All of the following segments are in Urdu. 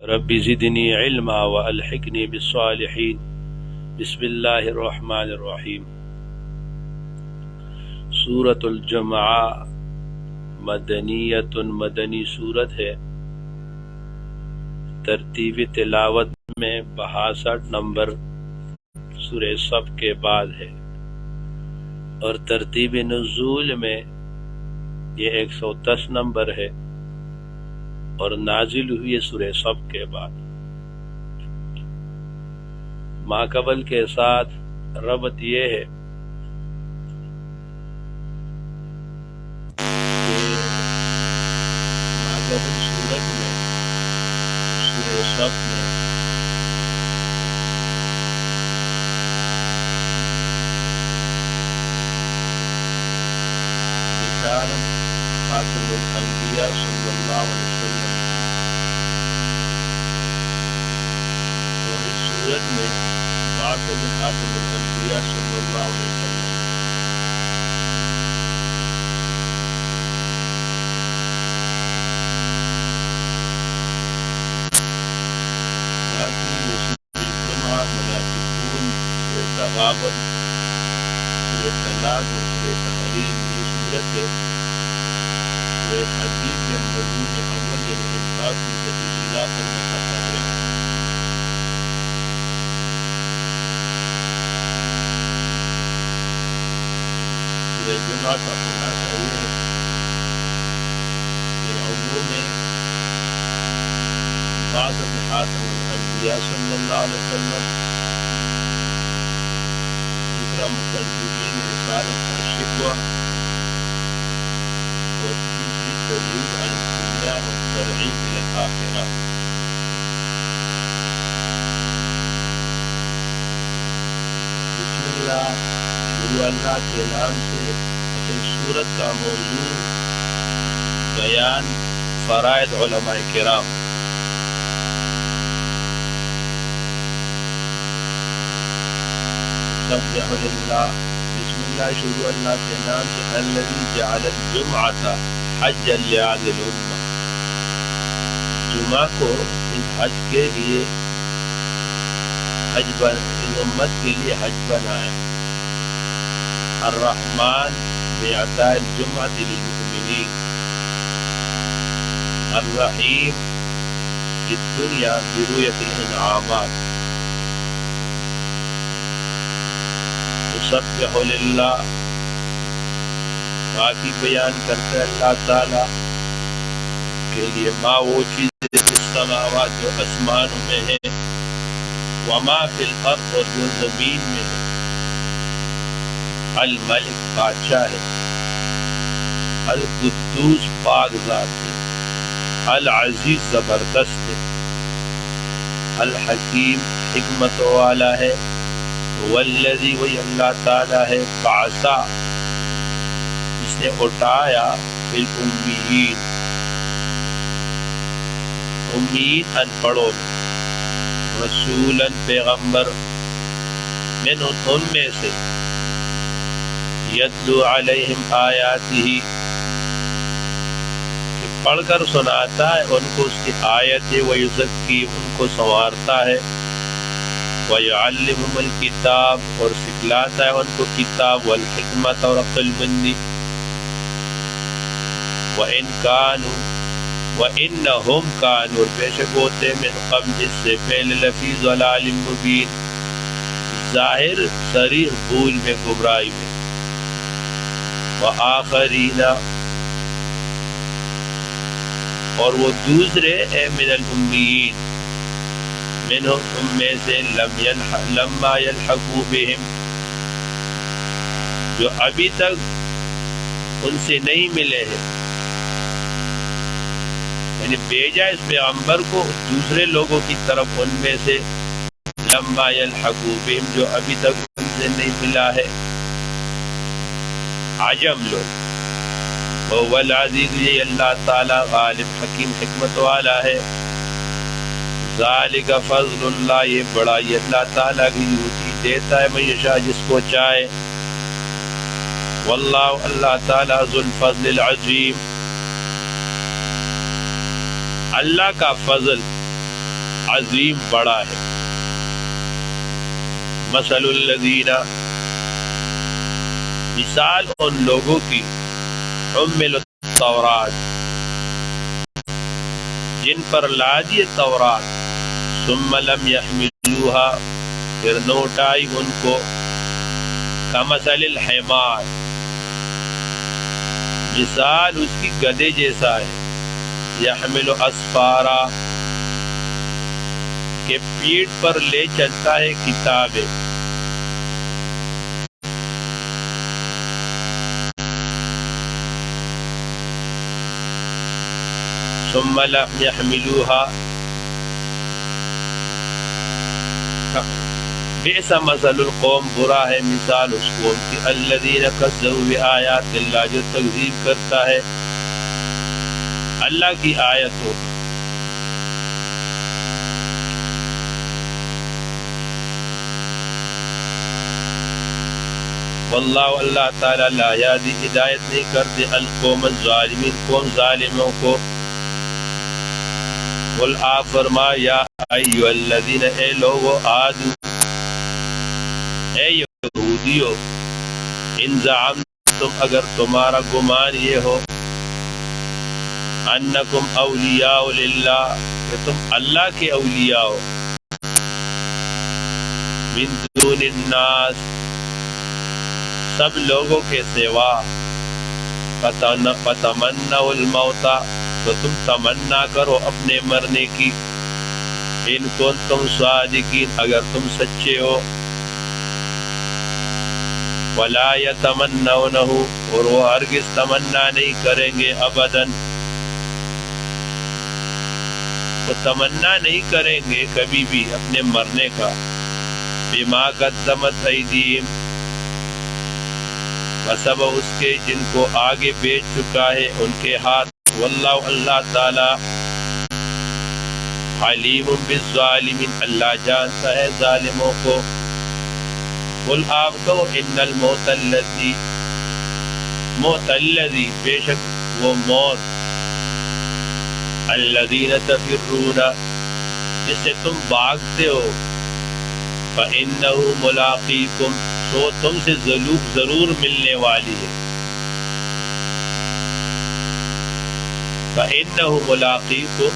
رب زدنی علما والحقنی بالصالحین۔ بسم اللہ الرحمن الرحیم۔ سورۃ الجمعہ مدنیۃ، مدنی سورت ہے۔ ترتیب تلاوت میں 62 نمبر سورہ صف کے بعد ہے، اور ترتیب نزول میں یہ 110 نمبر ہے، اور نازل ہوئی سورہ صف کے بعد۔ ماقبل کے ساتھ ربط یہ ہے کہ ماقبل سورت میں سورہ صف میں بشارت خاتم الانبیاء صلی اللہ علیہ وسلم، اور اس صورت میں بات خاتم الانبیاء صلی اللہ علیہ وسلم جمعہ، منافقون، تغابن، طلاق اور تحریم، یہ صورت ہے حدیث کے مضمون اول انفاق فی سبیل اللہ پر متفق ہے۔ سورہ جمعہ کا خلاصہ یہ ہے کہ عموم بعثت خاتم الانبیاء صلی اللہ علیہ وسلم، دوسرا مکذبین رسالت کا شکوہ، اور تیسری ترغیب عن الدنیا اور ترغیب الی الآخرہ۔ بسم اللہ، شروع اللہ کے نام سے۔ اصل سورت کا موضوع بیان فرائض علماء کرام۔ سبح للہ، بسم اللہ، شروع اللہ کے نام سے، الذی جعل الجمعۃ حجا لهذه الامہ، جمعہ کو اس حج کے لیے اس امت کے لیے حج بنایا۔ الرحمن بإعطاء الجمعة للمؤمنين، الرحیم فی الدنیا برؤیت الانعامات۔ سبح للہ، باقی بیان کرتے اللہ تعالی کے لیے ما وہ چیزیں فی السماوات جو آسمانوں میں ہے، وما فی الارض اور جو زمین میں ہے، الملک بادشاہ ہے، القدوس پاک ذات ہے، العزیز زبردست ہے، الحکیم حکمت والا ہے، والذی وہی اللہ تعالیٰ ہے، بعثا جس نے اٹھایا، فی الامیین امیین ان پڑھوں میں، رسولا پیغمبر، منہم ان میں سے، یتلو علیہم آیاتہ کہ پڑھ کر سناتا ہے ان کو اس کی آیتیں، ویزکیہم ان کو سنوارتا ہے، وَيُعَلِّمُهُمُ الْكِتَابَ اور سکھلاتا ہے ان کو کتاب، والحکمت اور عقل مندی، وَإِنَّهُمْ كَانُوا اور بے شک ہوتے من قبل اس سے پہلے لفی ضلال مبین ظاہر صریح بھول میں، گمراہی میں، وآخرین اور وہ دوسرے من الامیین منہم ان میں سے، لما یلحقوا بہم جو ابھی تک ان سے نہیں ملے ہیں، یعنی بھیجا اس پیغمبر کو دوسرے لوگوں کی طرف، ان میں سے لما یلحقوا بہم جو ابھی تک ان سے نہیں ملا ہے، عجم لوگ۔ وهو العزیز، یہ اللہ تعالی غالب حکیم حکمت والا ہے۔ ذالک فضل اللہ، یہ بڑائی اللہ تعالیٰ کی یوتی دیتا ہے من یشاء جس کو چاہے، واللہ اللہ تعالیٰ ذو الفضل العظیم، اللہ کا فضل عظیم بڑا ہے. مثل الذین، مثال ان لوگوں کی، حملوا التورات، جن پر لادی تورات، ثم لم يحملوها، پھر نہ اٹھائی ان کو، کمثل الحمار، مثال اس کی گدھے جیسا ہے، یحمل اسفارا، کہ پیٹھ پر لے چلتا ہے کتابیں. ثم لم يحملوها، بئس مثل القوم، برا ہے مثال اس قوم کی، الذین کذبوا بآیات اللہ، جو تکذیب کرتا ہے اللہ کی آیتوں. واللہ، اللہ تعالی، لا یہدی، ہدایت نہیں کرتے، القوم الظالمین، قوم ظالموں کو. قل، آپ فرما، یا ایھا الذین، اے لوگو، آدو، اے یہودیو، ان زعمتم، اگر تمہارا گمان یہ ہو، انکم اولیاء للہ، کہ تم اللہ کے اولیاء ہو، من دون الناس، سب لوگوں کے سوا، فتمنوا الموت، تو تم تمنا کرو اپنے مرنے کی، ان کنتم صادقین، اگر تم سچے ہو، ولا یتمنونہ، اور وہ ہرگز تمنا نہیں کریں گے، ابداً، وہ تمنا نہیں کریں گے کبھی بھی اپنے مرنے کا، بما قدمت ایدیہم، بسبب اس کے جن کو آگے بیچ چکا ہے ان کے ہاتھ. واللہ، اللہ تعالی، علیم بالظالمین، اللہ جانتا ہے ظالموں کو. قل، آپ کہو، ان الموت الذی، موت الذی، بے شک وہ موت، الذین تفرون، جس سے تم بھاگتے ہو، فإنہ ملاقیکم، تو تم سے ضرور ملنے والی ہے. فإنہ ملاقیکم،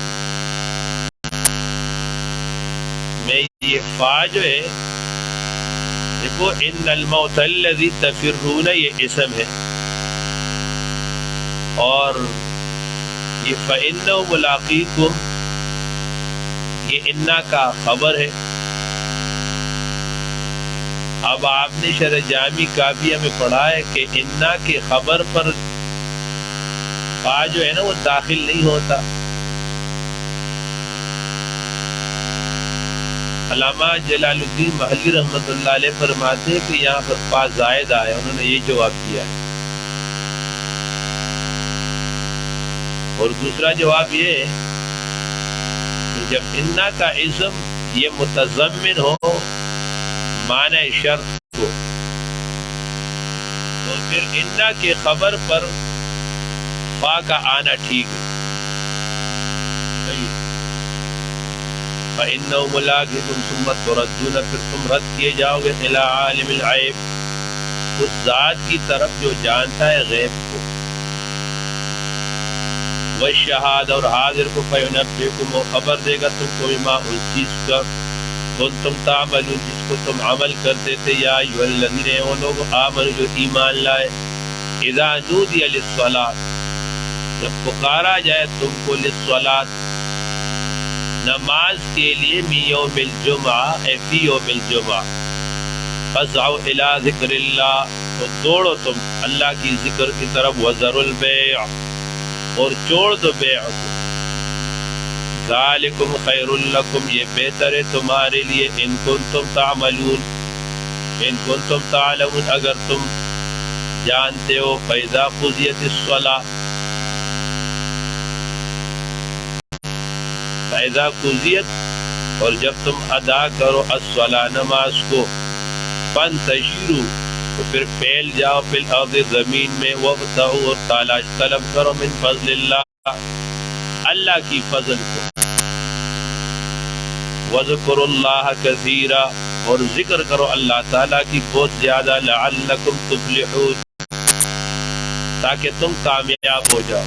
میں یہ فا جو ہے، دیکھو، ان الموت الذی تفرون، یہ اسم ہے، اور یہ فإنہ ملاقیکم، یہ انا کا خبر ہے. اب آپ نے شرح جامی کافیہ میں پڑھا ہے کہ انا کے خبر پر فا جو ہے نا وہ داخل نہیں ہوتا. علامہ جلال الدین محلی رحمۃ اللہ علیہ فرماتے ہیں کہ یہاں پر فا زائد آیا، انہوں نے یہ جواب دیا ہے. اور دوسرا جواب یہ ہے کہ جب انا کا اسم یہ متضمن ہو معنی شرط کو، تو پھر انا کے خبر پر فا کا آنا ٹھیک ہے. فَإِنَّهُ مُلَاقِيكُمْ ثُمَّ تُرَدُّونَ، پھر تم رد کیے جاؤ گے، إِلَىٰ عَالِمِ الْغَيْبِ، اس ذات کی طرف جو جانتا ہے غیب کو، وَالشَّهَادَةِ، اور حاضر کو، فَيُنَبِّئُكُمْ، وہ خبر دے گا تم کو، بِمَا، اس چیز کا، کنتم تعملون، جس کو تم عمل کرتے تھے. یا ایھا الذین، وہ لوگ آمنوا، جو ایمان لائے، اذا نودی للصلاۃ، جب پکارا جائے تم کو، للصلاۃ، نماز کے لیے، من یوم الجمعہ، اے فی یوم الجمعہ، فاسعوا الی ذکر اللہ، تو دوڑو تم اللہ کی ذکر کی طرف، وذروا البیع، اور چھوڑ دو بیع کو، ذالکم خیر لکم، یہ بہتر ہے تمہارے لیے، ان کنتم تعملون، ان کنتم تعلمون، اگر تم جانتے ہو. فاذا قضیت الصلاۃ، فاذا قضیت، اور جب تم ادا کرو، الصلاۃ، نماز کو، فانتشروا، تو پھر پھیل جاؤ، فی الارض، زمین میں، وابتغوا، اور تلاش طلب کرو، من فضل اللہ، اللہ کی فضل کو. وَاذْكُرُوا اللَّهَ كَثِيرًا، اور ذکر کرو اللہ تعالیٰ کی بہت زیادہ، لَعَلَّكُمْ تُفْلِحُونَ، تاکہ تم کامیاب ہو جاؤ۔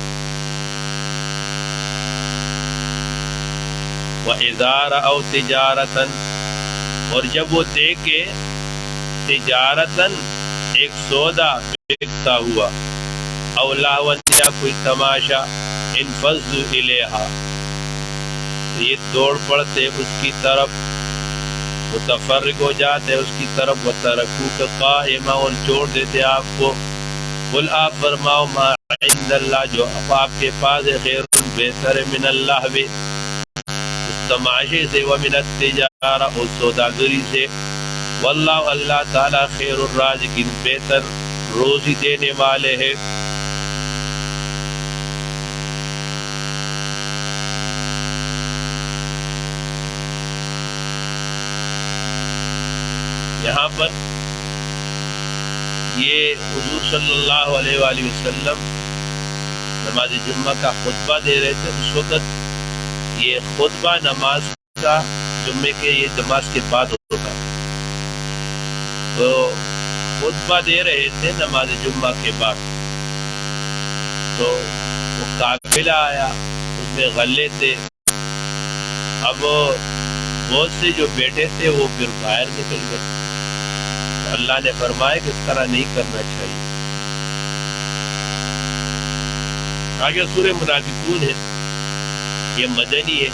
وَإِذَا رَأَوْا تِجَارَةً، اور جب وہ دیکھے تجارتاً ایک سودا بکتا ہوا، او لہون یا کوئی تماشا، انفضوا الیہا، یہ دوڑ پڑتے اس کی طرف، متفرق ہو جاتے اس کی طرف، وترکوک قائما، اور چھوڑ دیتے آپ کو۔ قل آپ فرماؤ ما عند اللہ، جو آپ کے پاس ہے، خیر بہتر ہے، من اللہ بھی، اس تماشے سے، ومن التجارہ، اس سوداگری سے، واللہ اللہ تعالی خیر الرازقین، بہتر روزی دینے والے ہیں۔ یہاں پر یہ حضور صلی اللہ علیہ وآلہ وسلم نماز جمعہ کا خطبہ دے رہے تھے۔ اس وقت یہ خطبہ نماز کا جمعے کے یہ نماز کے بعد ہوتا، تو خطبہ دے رہے تھے نماز جمعہ کے بعد، تو وہ قافلہ آیا، اس میں غلے تھے، اب بہت سے جو بیٹھے تھے وہ پھر باہر نکل گئے۔ اللہ نے فرمایا کہ اس طرح نہیں کرنا چاہیے۔ آگے سورہ منافقون ہے، یہ مدنی ہے،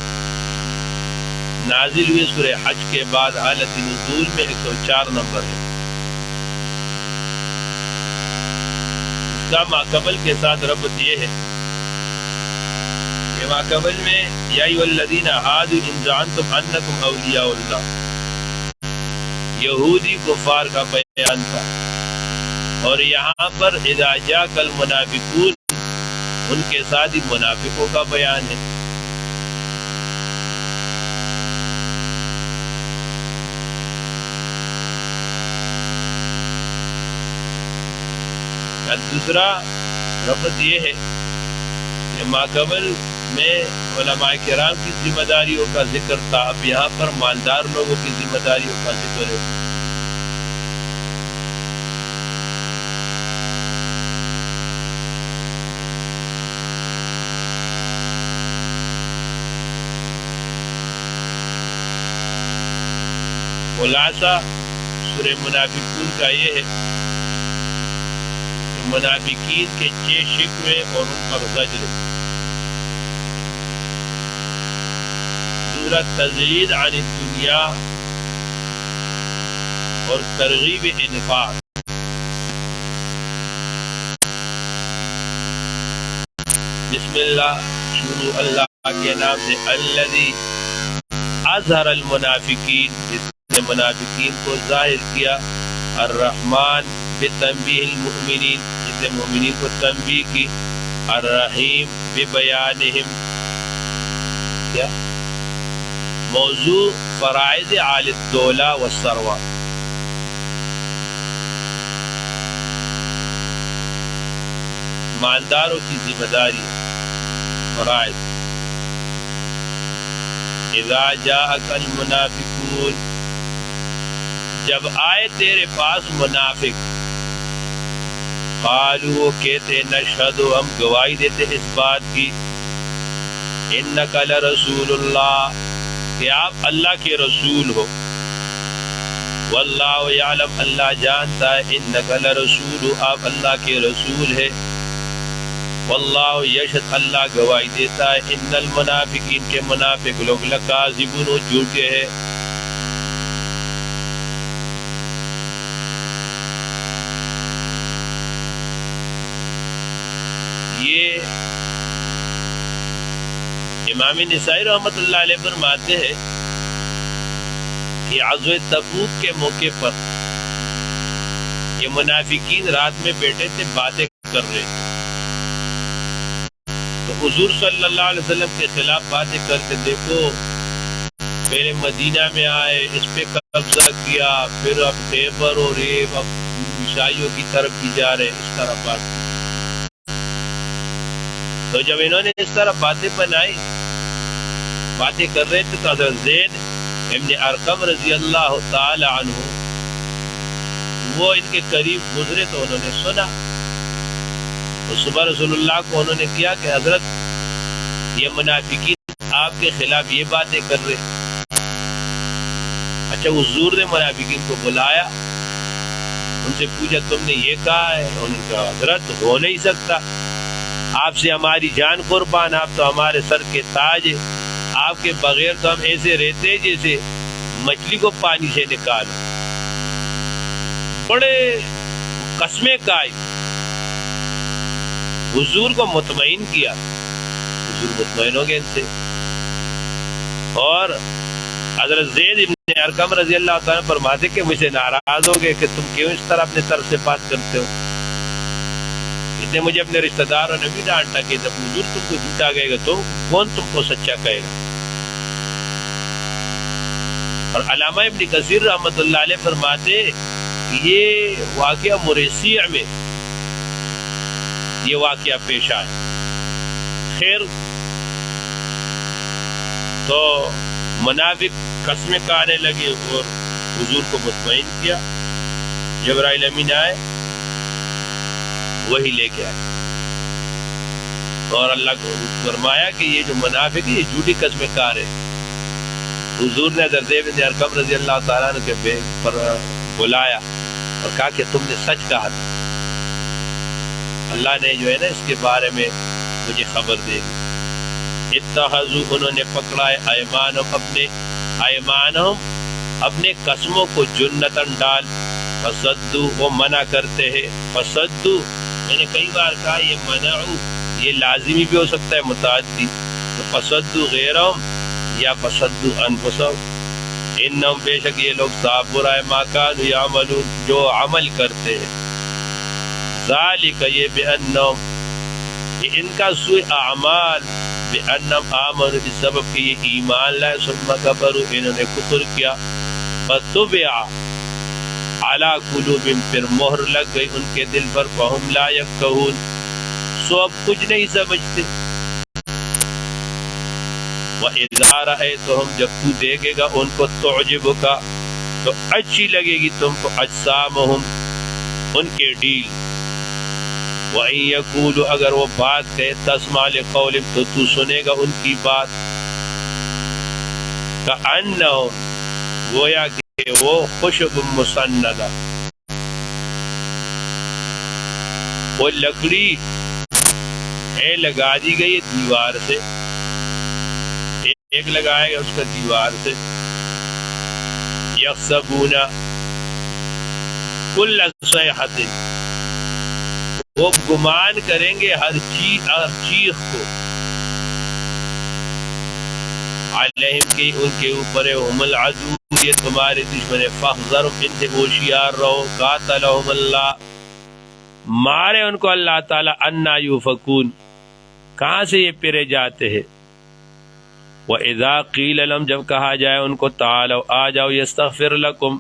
نازل ہوئی سورہ حج کے بعد، حالت نزول میں 104 نمبر ہے۔ اس کا ماقبل کے ساتھ ربط یہ ہے کہ ماقبل میں یا ایھا الذین ہادوا ان زعمتم انکم اولیاء اللہ، یہودی کفار کا بیان تھا، اور یہاں پر اذا جاءک المنافقون، ان کے ساتھ ہی منافقوں کا بیان ہے۔ دوسرا ربط یہ ہے کہ ماقبل میں علماء کرام کی ذمہ داریوں کا ذکر تھا، اب یہاں پر مالدار لوگوں کی ذمہ داریوں کا ذکر ہے۔ خلاصہ سورہ منافقون کا یہ ہے کہ منافقین کے 6 شکوے اور ان پر زجر۔ دوسرا تزہید عن الدنیا اور ترغیب انفاق۔ بسم اللہ، شروع اللہ کے نام سے، الذی اظہر المنافقین، جس نے منافقین کو ظاہر کیا، الرحمن بتنبیہ المؤمنین، جس نے مومنین کو تنبیہ کی، الرحیم ببیانہم، کیا موضوع فرائض عال الدولہ والثروہ۔ مالداروں کی ذمہ داری، فرائض۔ اذا جاءک المنافقون، جب آئے تیرے پاس منافق، قالوا، وہ کہتے، نشہد، ہم گواہی دیتے اس بات کی، انک لرسول اللہ، کہ آپ اللہ کے رسول ہو، واللہ یعلم، اللہ جانتا ہے، انک لرسول، آپ اللہ کے رسول ہے، واللہ یشہد، اللہ گواہی دیتا ہے، ان المنافقین، کے منافق لوگ، لکاذبون، جھوٹے ہیں۔ یہ امام نسائی رحمۃ اللہ علیہ فرماتے ہیں کہ غزوہ تبوک کے موقع پر یہ منافقین رات میں بیٹھے تھے، باتیں کر رہے تھے، تو حضور صلی اللہ علیہ وسلم کے خلاف باتیں کرتے، دیکھو پہلے مدینہ میں آئے، اس پہ قبضہ کیا، پھر اب خیبر اور ریب، اب عیسائیوں کی طرف بھی جا رہے، اس طرح بات۔ تو جب انہوں نے اس طرح باتیں بنائی، باتیں کر رہے تھے، تو حضرت زید ابن ارقم رضی اللہ تعالی عنہ وہ ان کے قریب گزرے تو انہوں نے سنا، تو صبح رسول اللہ کو انہوں نے کیا کہ حضرت یہ منافقین آپ کے خلاف یہ باتیں کر رہے۔ اچھا حضور نے منافقین کو بلایا، ان سے پوچھا تم نے یہ کہا ہے؟ انہوں نے کہا حضرت ہو نہیں سکتا، آپ سے ہماری جان قربان، آپ تو ہمارے سر کے تاج ہے، آپ کے بغیر تو ہم ایسے رہتے جیسے مچھلی کو پانی سے نکالو۔ بڑے قسمیں کھائی، حضور کو مطمئن کیا، حضور مطمئن ہو گئے ان سے، اور حضرت زید ابن ارقم رضی اللہ تعالیٰ فرماتے کہ مجھ سے ناراض ہو گئے کہ تم کیوں اس طرح اپنے طرف سے بات کرتے ہو، اس نے مجھے اپنے رشتہ داروں نے بھی ڈانٹا کہ جب حضور تم کو جھوٹا کہے گا تو کون تم کو سچا کہے گا۔ اور علامہ ابن کثیر رحمۃ اللہ علیہ فرماتے کہ یہ واقعہ مریسیع میں یہ واقعہ پیش آیا۔ خیر تو منافق قسمیں کھانے لگے اور حضور کو مطمئن کیا۔ جبرائیل امین آئے، وہی لے کے آئے اور اللہ کو فرمایا کہ یہ جو منافق ہے یہ جھوٹی قسمیں کھا رہے۔ حضور نے حضرت زید بن ارقم رضی اللہ تعالیٰ عنہ کے بیگ پر بلایا اور کہا کہ تم نے سچ کہا تھا، اللہ نے جو ہے نا اس کے بارے میں مجھے خبر دے دی۔ اتخذوا انہوں نے پکڑا ہے ایمانہم اپنے قسموں کو جنتاً ڈال، فصدوا وہ منع کرتے ہیں، فصدوا میں نے کئی بار کہا یہ منعو یہ لازمی بھی ہو سکتا ہے متعدی، تو فصدوا غیرہم یا فصدوا انفسہم، انہم بے شک یہ لوگ صاحب برائے ما کانوا یعملون جو عمل کرتے ہیں، ذالک یہ بأنہم یہ ان کا سوء اعمال بأنہم آمنوا اس سبب کہ یہ ایمان لائے ثم کفروا انہوں نے کفر کیا، فطبع علی قلوبہم پھر مہر لگ گئی ان کے دل پر، فہم لا یفقہون سو اب کچھ نہیں سمجھتے۔ وَإِذَا رَأَيْتَهُمْ جب تو دیکھے گا ان کو تُعْجِبُكَ تو اچھی لگے گی تم کو اجسامہم ان کے ڈیل، وَإِن يَقُولُوا اگر وہ بات کہے تسمع لِقَوْلِهِمْ تو سنے گا ان کی بات، كَأَنَّهُمْ گویا کہ وہ خشب مسندہ وہ لکڑی لگا دی گئی دیوار سے، ایک لگائے گا اس کا دیوار سے، یحسبون کل صیحۃ وہ گمان کریں گے ہر چیخ کو، علیہم کی ان کے اوپر ہم العدو یہ تمہارے دشمن، فاحذرہم ان سے ہوشیار رہو، قاتلہم اللہ مارے ان کو اللہ تعالی، انا یوفکون کہاں سے یہ پھرے جاتے ہیں۔ وَإِذَا قِيلَ لَهُمْ جب کہا جائے ان کو تعالوا آ جاؤ، یستغفر لکم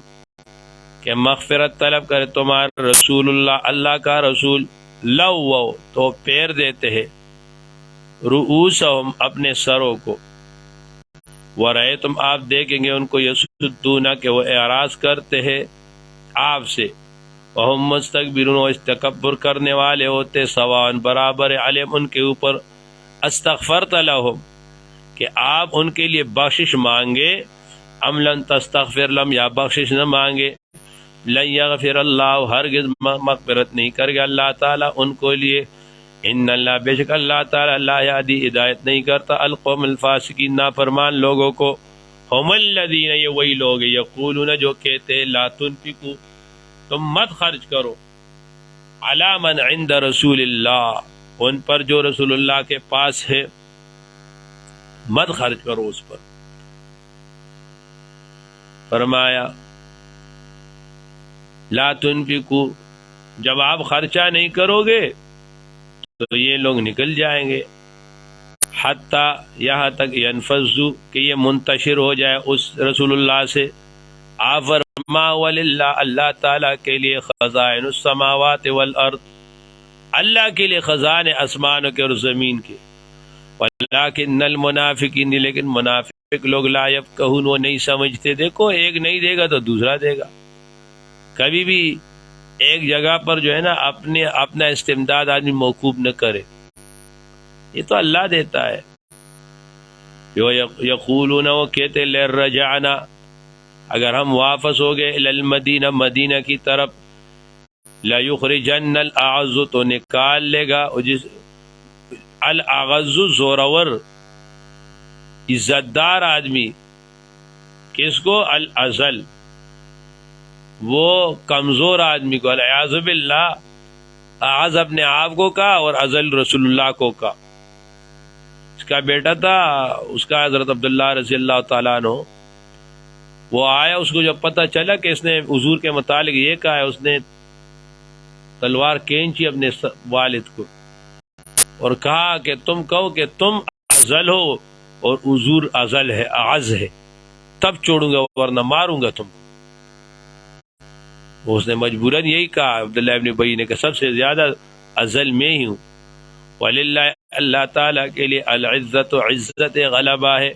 کہ مغفرت طلب کرے تمہارا رسول اللہ اللہ کا رسول، لووا تو پیر دیتے ہیں رؤوسہم اپنے سروں کو، ورأیتم آپ دیکھیں گے ان کو یصدون کہ وہ اعراض کرتے ہیں آپ سے، وہم مستکبرون و استکبر کرنے والے ہوتے، سواء برابر علیہم ان کے اوپر، استغفرت لہم کہ آپ ان کے لیے بخشش مانگے، ام لن تستغفر لهم یا بخشش نہ مانگے، لن یغفر اللہ ہرگز مغفرت نہیں کرے گا اللہ تعالیٰ ان کو لیے، ان اللہ بے شک اللہ تعالیٰ لا یہدی ہدایت نہیں کرتا القوم الفاسقین نافرمان لوگوں کو، ہم الذین یہ وہی لوگ یقولون جو کہتے ہیں لا تنفقوا تم مت خرچ کرو، علی من عند رسول اللہ ان پر جو رسول اللہ کے پاس ہے، مت خرچ کرو اس پر۔ فرمایا لا تنفقوا جب آپ خرچہ نہیں کرو گے تو یہ لوگ نکل جائیں گے، حتی یہاں تک ینفذوا کہ یہ منتشر ہو جائے اس رسول اللہ سے، آپ فرما وللہ اللہ تعالیٰ کے لیے خزائن السماوات والارض اللہ کے لیے خزانے آسمانوں کے اور زمین کے، ولکن المنافقین لیکن منافق منافق لوگ لا یفقہون وہ نہیں سمجھتے. دیکھو ایک نہیں دے گا تو دوسرا دے گا. کبھی بھی ایک جگہ پر جو ہے نا اپنا استمداد آدمی موقوف نہ کرے. یہ تو اللہ دیتا ہے. یقولون وہ کہتے لرجعنا اگر ہم واپس ہو گئے الی المدینہ مدینہ کی طرف لیخرجن الاعز تو نکال لے گا جس الاعز زورور عزتدار آدمی کس کو الاذل وہ کمزور آدمی کو العیاذ باللہ اعز اپنے آپ کو کا اور اذل رسول اللہ کو کا. اس کا بیٹا تھا اس کا حضرت عبداللہ رضی اللہ تعالیٰ عنہ وہ آیا اس کو جب پتہ چلا کہ اس نے حضور کے متعلق یہ کہا ہے اس نے تلوار کھینچی اپنے والد کو اور کہا کہ تم کہو کہ تم ازل ہو اور حضور ازل ہے اعز ہے تب چھوڑوں گا ورنہ ماروں گا تم کو. اس نے مجبوراً یہی کہا عبداللہ ابن ابی نے کہ سب سے زیادہ ازل میں ہی ہوں. وللہ اللہ تعالیٰ کے لیے العزت و عزت غلبہ ہے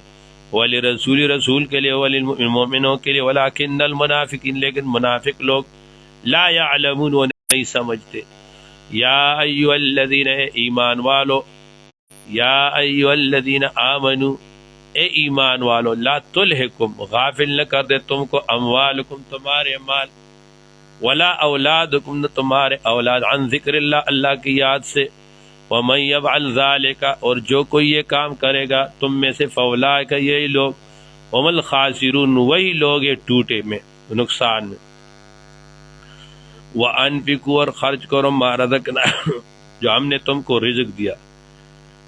ولرسول رسول کے لیے وللمؤمنوں کے لیے ولکن المنافقین لیکن منافق لوگ لا یعلمون وہ نہیں سمجھتے. یا ایھا الذین ایمان والو یا ایھا الذین آمنو اے ایمان والو لا تلہکم غافل نہ کر دے تم کو اموالکم تمہارے مال ولا اولادکم نہ تمہارے اولاد عن ذکر اللہ اللہ کی یاد سے. ومن یفعل ذلک اور جو کوئی یہ کام کرے گا تم میں سے فاولئک یہی لوگ هم الخاسرون وہی لوگ یہ ٹوٹے میں نقصان میں. وانفقوا اور خرچ کرو ما رزقنا جو ہم نے تم کو رزق دیا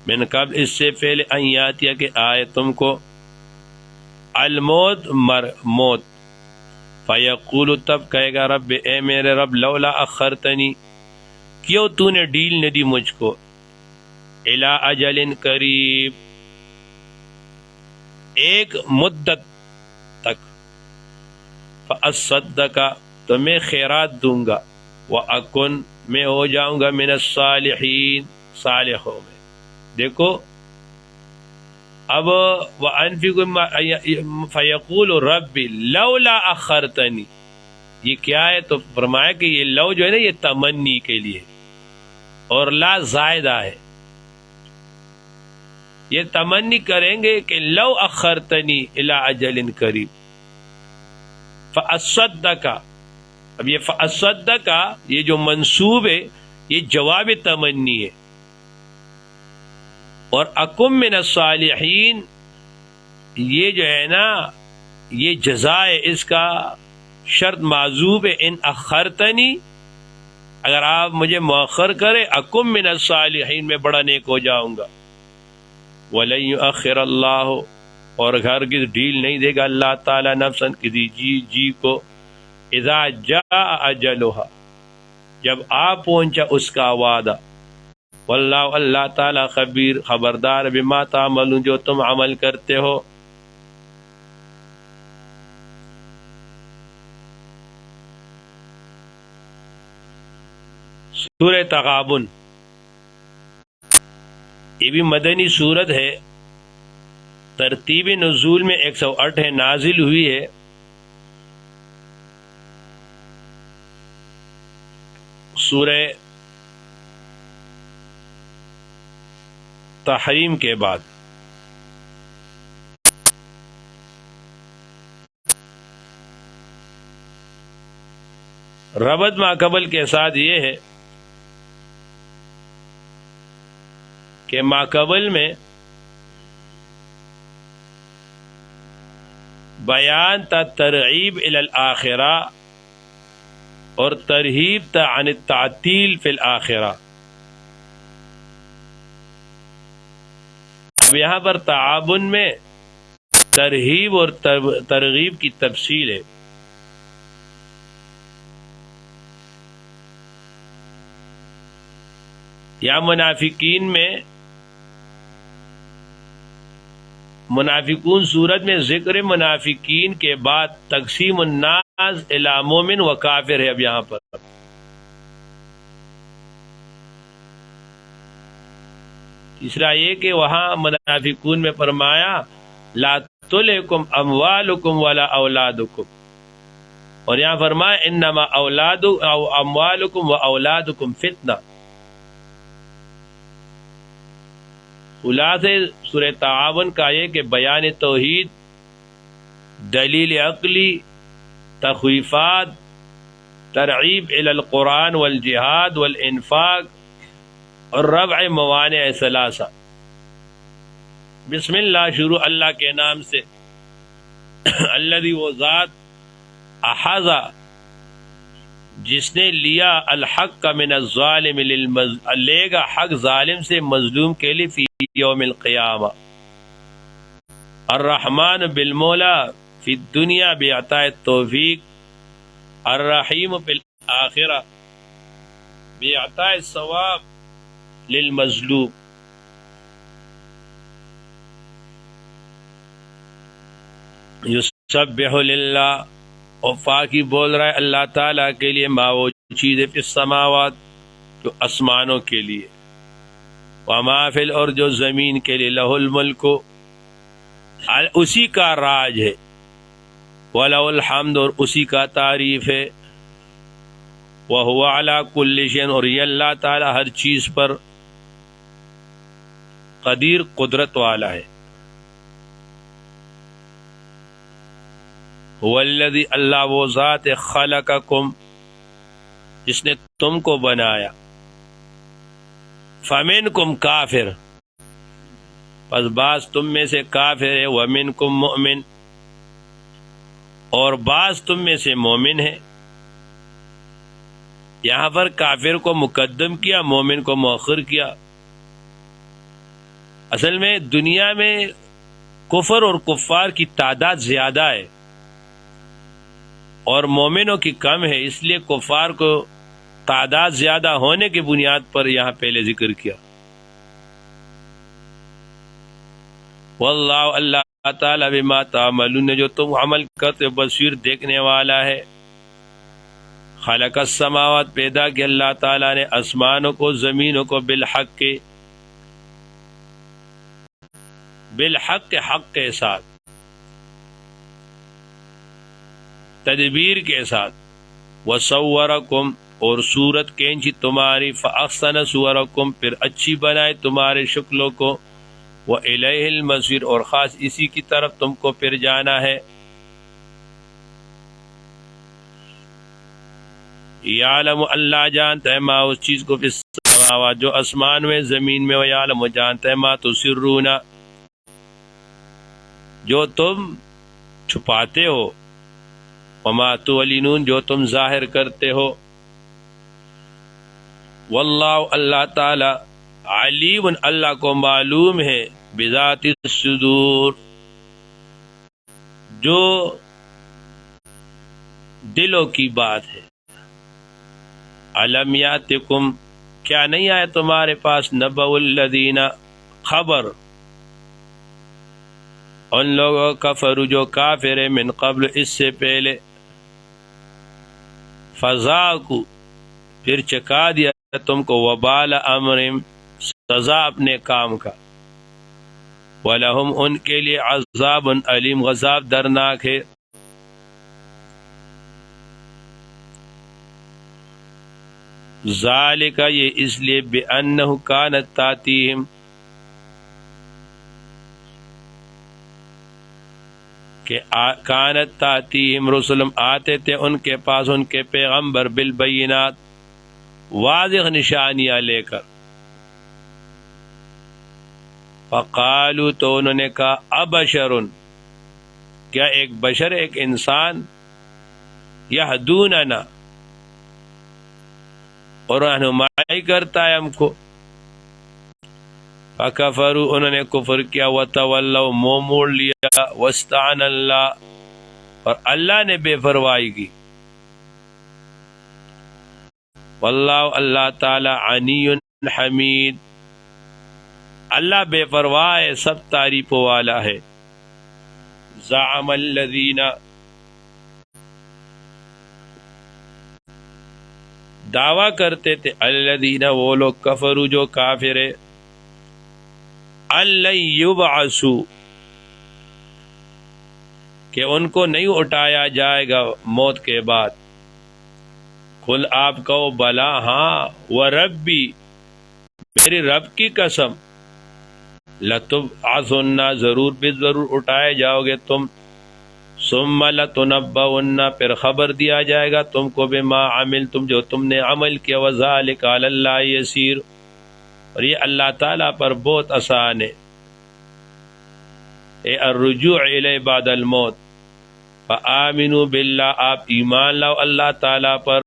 من قبل اس سے پہلے ان یاتیا کہ آئے تم کو الموت موت فیقول تب کہے گا رب اے میرے رب لولا اخرتنی کیوں تو نے ڈیل نہ دی مجھ کو الی اجل قریب ایک مدت تک فاصدق تو میں خیرات دوں گا واکن میں ہو جاؤں گا من الصالحین صالحوں میں. دیکھو اب وانفقوا فیقول رب لولا اخرتنی یہ کیا ہے تو فرمایا کہ یہ لو جو ہے نا یہ تمنی کے لیے اور لا زائدہ ہے. یہ تمنی کریں گے کہ لو اخرتنی الی اجل قریب فاصدق. اب یہ فاصدق یہ جو منصوب ہے یہ جواب تمنی ہے اور اکم من الصالحین یہ جو ہے نا یہ جزائے اس کا شرط معذوب ہے ان اخرتنی اگر آپ مجھے مؤخر کرے اکم من الصالحین میں بڑا نیک ہو جاؤں گا. ولن یؤخر اللہ اور ہرگز ڈھیل نہیں دے گا اللہ تعالی نفسا کسی جی کو اذا جاء اجلها جب آ پہنچا اس کا وعدہ. واللہ اللہ تعالی خبیر خبردار بما تعملون جو تم عمل کرتے ہو. سورہ تغابن یہ بھی مدنی سورت ہے. ترتیب نزول میں 108 ہے نازل ہوئی ہے سورہ تحریم کے بعد. ربط ماقبل کے ساتھ یہ ہے کہ ماقبل میں بیان تا ترغیب الی الآخرہ اور ترہیب تا عن التعطیل فی الآخرہ. اب یہاں پر تعاون میں ترہیب اور ترغیب کی تفصیل ہے. یا منافقین میں منافقون صورت میں ذکر منافقین کے بعد تقسیم الناس الی مومن و کافر ہے. اب یہاں پر تیسرا یہ کہ وہاں منافقون میں فرمایا لا تلکم اموالکم ولا اولادکم، اور یہاں فرمایا انما اموالکم و اولادکم فتنہ۔ خلاصے سورہ تعاون کا یہ کہ بیان توحید، دلیل عقلی، تخویفات، ترغیب الی القرآن والجہاد والانفاق اور رفع موانع ثلاثہ۔ بسم اللہ شروع اللہ کے نام سے، الذی وہ ذات، احاظ جس نے لیا الحق من الظالم لے گا حق ظالم سے مظلوم کے لیے فی یوم القیامہ، الرحمن بالمولا فی الدنیا بعطاء التوفیق، الرحیم بالآخرہ بعطاء الثواب للمظلوم۔ یسبح للہ، اور پاکی بول رہا ہے اللہ تعالیٰ کے لیے، ما وہ چیزیں فی السماوات جو آسمانوں کے لیے، وما فی الارض جو زمین کے لیے، لہ الملک اسی کا راج ہے، ولہ الحمد اور اسی کا تعریف ہے، وہو علی کل شیء اور یہ اللہ تعالیٰ ہر چیز پر قدیر قدرت والا ہے۔ هو الذی اللہ وہ ذات خلقکم جس نے تم کو بنایا، فمنکم کافر پس بعض تم میں سے کافر ہے، ومنکم مؤمن اور بعض تم میں سے مومن ہے۔ یہاں پر کافر کو مقدم کیا، مومن کو مؤخر کیا۔ اصل میں دنیا میں کفر اور کفار کی تعداد زیادہ ہے اور مومنوں کی کم ہے، اس لیے کفار کو تعداد زیادہ ہونے کی بنیاد پر یہاں پہلے ذکر کیا۔ واللہ اللہ تعالیٰ بما تعملون جو تم عمل کرتے بصیر دیکھنے والا ہے۔ خلق السماوات پیدا کیا اللہ تعالیٰ نے آسمانوں کو زمینوں کو بالحق حق کے ساتھ، تدبیر کے ساتھ، وصورکم اور صورت کینچی تمہاری، فاحسن صورکم پھر اچھی بنائے تمہارے شکلوں کو، وإلیہ المصیر اور خاص اسی کی طرف تم کو پھر جانا ہے۔ یعلم اللہ جانتا ہے ما اس چیز کو فی السماوات جو آسمان میں زمین میں، ویعلم جانتا ہے ما تسرون جو تم چھپاتے ہو، وما تعلنون جو تم ظاہر کرتے ہو۔ واللہ اللہ تعالی علیم اللہ کو معلوم ہے، بذات الصدور جو دلوں کی بات ہے۔ علم یاتکم کیا نہیں آیا تمہارے پاس، نبأ الذین خبر ان لوگوں کفروا جو کافر ہے، من قبل اس سے پہلے، فذاقوا پھر چکا دیا تم کو، وبال امرہم سزا اپنے کام کا، ولہم ان کے لیے عذاب علیم عذاب درناک ہے۔ ذالک یہ اس لیے بأنہ کانت تاتیہم کہ کانت تاتیہم رسلم آتے تھے ان کے پاس ان کے پیغمبر، بالبینات واضح نشانیاں لے کر، فقالو تو انہوں نے کہا ابشرن کیا ایک بشر ایک انسان، یہدوننا اور رہنمائی کرتا ہے ہم کو، فکفروا انہوں نے کفر کیا، وتولوا منہ موڑ لیا، واستعان اللہ اور اللہ نے بے پرواہی کی۔ واللہ اللہ تعالی غنی حمید اللہ بے پرواہ ہے، سب تعریفوں والا ہے۔ زعم الذین دعویٰ کرتے تھے، الذین وہ لوگ کفروا جو کافر ہے، ان لن یبعثوا کہ ان کو نہیں اٹھایا جائے گا موت کے بعد. قل آپ کہو بلا ہاں وربی میری رب کی قسم لتبعثن ضرور بے ضرور اٹھائے جاؤ گے تم ثم لتنبؤن پھر خبر دیا جائے گا تم کو بما عملتم جو تم نے عمل کیا وذالک علی اللہ یسیر اور یہ اللہ تعالیٰ پر بہت آسان ہے. الرجوع الی بعد الموت فآمنوا باللہ آپ ایمان لاؤ اللہ تعالیٰ پر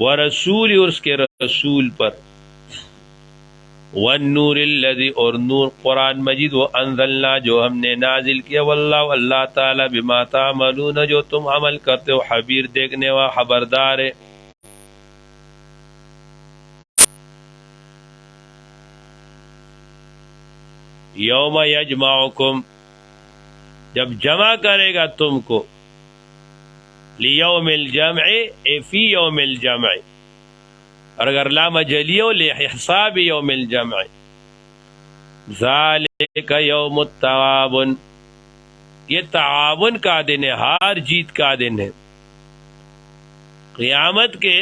ورسول اور اس کے رسول پر والنور الذی اور نور قرآن مجید وہ انزلنا جو ہم نے نازل کیا واللہ اللہ تعالیٰ بما تعملون جو تم عمل کرتے ہو خبیر دیکھنے والا خبردار ہے. یوم یجمعکم جب جمع کرے گا تم کو لیوم الجمع فی یوم الجمع اور اگر لام جلی ہو لحساب یوم الجمع ذالک یوم التغابن یہ تعاون کا دن ہے ہار جیت کا دن ہے. قیامت کے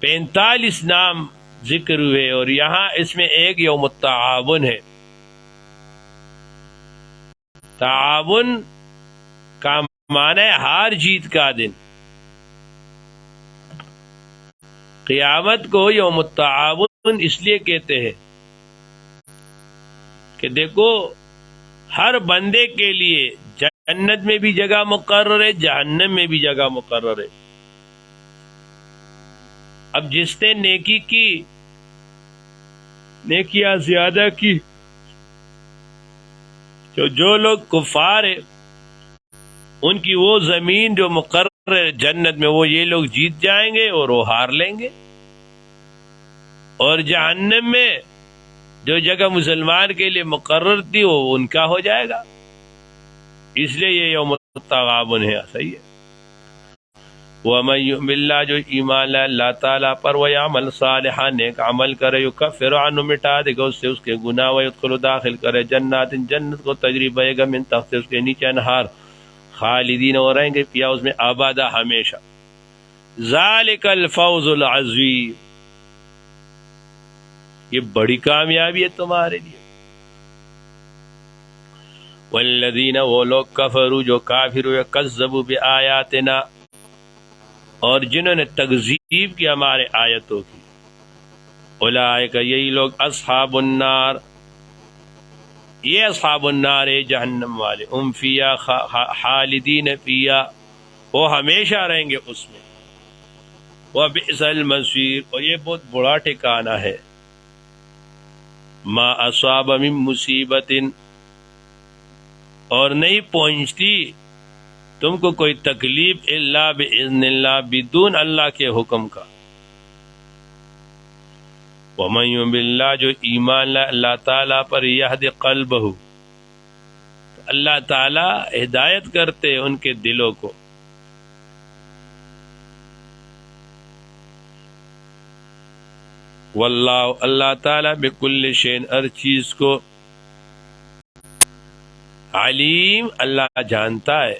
45 نام ذکر ہوئے اور یہاں اس میں ایک یوم التعاون ہے. تعاون کا معنی ہے ہار جیت کا دن. قیامت کو یوم التعاون اس لیے کہتے ہیں کہ دیکھو ہر بندے کے لیے جنت میں بھی جگہ مقرر ہے جہنم میں بھی جگہ مقرر ہے. اب جس نے نیکی کی نیکیاں زیادہ کی جو لوگ کفار ہیں ان کی وہ زمین جو مقرر ہے جنت میں وہ یہ لوگ جیت جائیں گے اور وہ ہار لیں گے اور جہنم میں جو جگہ مسلمان کے لیے مقرر تھی وہ ان کا ہو جائے گا. اس لیے یہ یوم التغابن ہے. صحیح ہے. وَمَن يُؤْمِن بِاللَّهِ جو ایمان لائے اللہ تعالیٰ پر وَيَعْمَلْ صَالِحًا نیک عمل کرے يُكَفِّرُ عَنْهُ مٹا دے گا اس سے اس کے گناہ وَيُدْخِلُ داخل کرے جنات جنت کو تجری بہے گا من تحت اس کے نیچے انہار خالدین اور رہیں گے پیا اس میں آبادہ ہمیشہ. ذَلِكَ الْفَوْزُ الْعَظِيمُ یہ بڑی کامیابی ہے تمہارے لیے. والذین وہ لوگ کفروا جو کافر ہوئے کذبوا بآیاتنا اور جنہوں نے تکذیب کی ہمارے آیتوں کی اولئک یہی لوگ اصحاب النار یہ اصحاب النار ہے جہنم والے ہم فیہا خالدین فیہا وہ ہمیشہ رہیں گے اس میں. وبئس المصیر اور یہ بہت بڑا ٹھکانہ ہے. ما اصاب من مصیبت اور نہیں پہنچتی تم کو کوئی تکلیف الا باذن اللہ بدون اللہ کے حکم کا. ومن یؤمن باللہ جو ایمان لائے اللہ تعالیٰ پر یہد قلبہ اللہ تعالیٰ ہدایت کرتے ان کے دلوں کو. واللہ اللہ تعالیٰ بکل شین ہر چیز کو علیم اللہ جانتا ہے.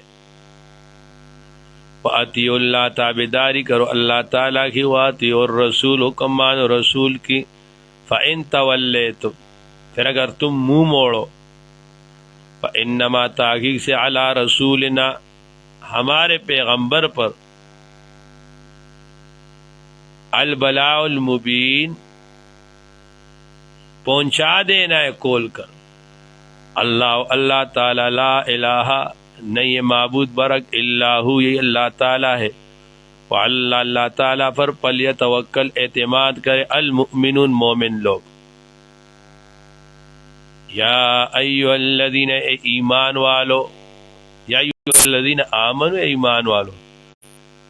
وَأَطِیعُوا اللہ تابعداری کرو اللہ تعالیٰ کی وَأَطِیعُوا الرَّسُولَ حکم مانو رسول کی. فَإِن تَوَلَّیْتُمْ پھر اگر تم منہ موڑو فَإِنَّمَا تحقیق سے عَلَىٰ رسولنا ہمارے پیغمبر پر البلاء المبین پہنچا دینا ہے کھول کر. اللہ تعالی لا الہ نہیں معبود برک الا ہو یہ اللہ تعالی ہے. اللہ تعالی پر فلیتوکل اعتماد کرے المؤمنون مومن لوگ. یا ایھا الذین ایمان والو یا ایھا الذین آمنوا ایمان والو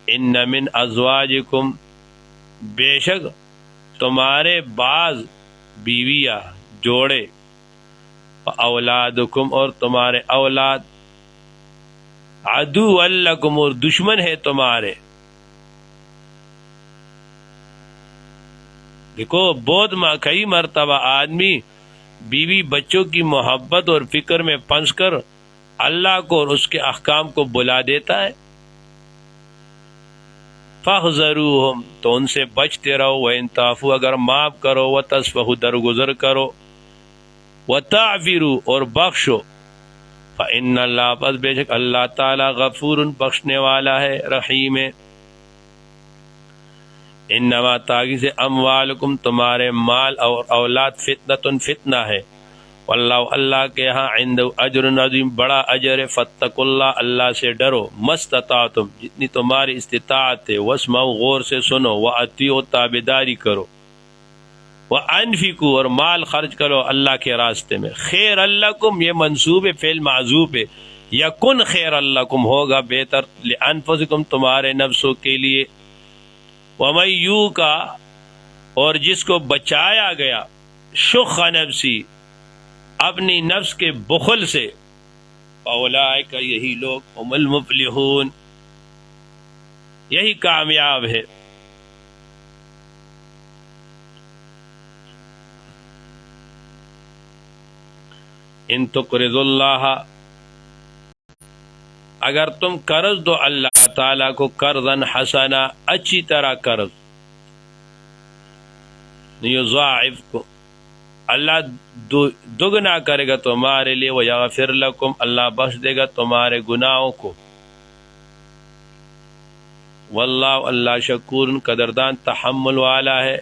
ان من ازواجکم بے شک تمہارے بعض بیویاں جوڑے اولادکم اور تمہارے اولاد عدو لکم اور دشمن ہے تمہارے. دیکھو بہت کئی مرتبہ آدمی بیوی بچوں کی محبت اور فکر میں پھنس کر اللہ کو اور اس کے احکام کو بلا دیتا ہے، فاحذروہم تو ان سے بچتے رہو، وَإِن تعفوا اگر معاف کرو، وَتَصْفَحُوا درگزر کرو، وَتَعْفِرُوا اور بخشو، فَإِنَّ اللَّهَ پس بے شک اللہ تعالی غفور بخشنے والا ہے، رحیم ہے۔ انما تاکہ سے اموالکم تمہارے مال اور اولاد فتنۃ فتنہ ہے، واللہ اللہ کے ہاں عند اجر عظیم بڑا اجر ہے، فاتقوا اللہ اللہ سے ڈرو، مستطاعتم جتنی تمہاری استطاعت ہے، واسمعوا غور سے سنو، واطیعوا تابعداری کرو، وانفقوا اور مال خرچ کرو اللہ کے راستے میں، خیر لکم یہ منصوب فعل معذوف ہے، یکن خیر لکم ہوگا بہتر، لانفسکم تمہارے نفسوں کے لیے، وَمَن یُوقَ اور جس کو بچایا گیا، شُخَّ نفسی اپنی نفس کے بخل سے، فَأُولَٰئِکَ یہی لوگ ہم المفلحون یہی کامیاب ہے۔ ان تقرضوا اللہ اگر تم قرض دو اللہ تعالیٰ کو، قرضاً حسنا اچھی طرح قرض، یضاعف کو اللہ دگنا کرے گا تمہارے لیے، ویغفر لکم اللہ بخش دے گا تمہارے گناہوں کو، واللہ اللہ شکور قدردان تحمل والا ہے،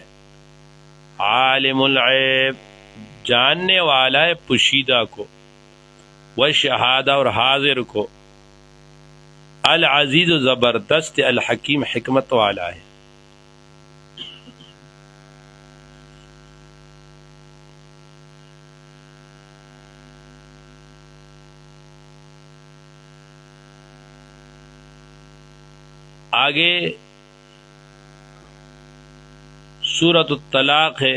عالم الغیب جاننے والا ہے پوشیدہ کو، والشہادہ اور حاضر کو، العزیز و زبردست الحکیم حکمت والا ہے۔ آگے سورۃ الطلاق ہے،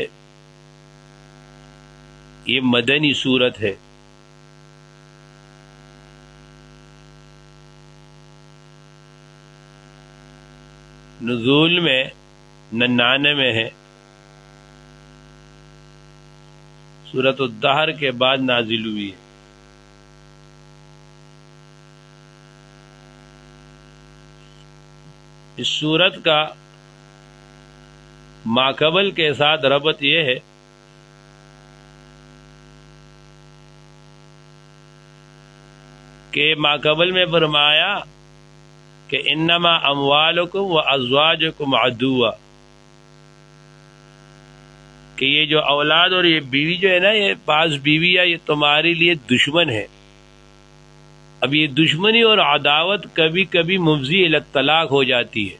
یہ مدنی سورت ہے، نزول میں 99 ہے، سورۃ الدہر کے بعد نازل ہوئی ہے۔ اس سورت کا ماقبل کے ساتھ ربط یہ ہے کہ ماقبل میں فرمایا کہ انما اموالکم و ازواجکم عدو، کہ یہ جو اولاد اور یہ بیوی جو ہے نا، یہ بعض بیوی ہے یہ تمہارے لیے دشمن ہے۔ اب یہ دشمنی اور عداوت کبھی کبھی مفضی الی الطلاق ہو جاتی ہے،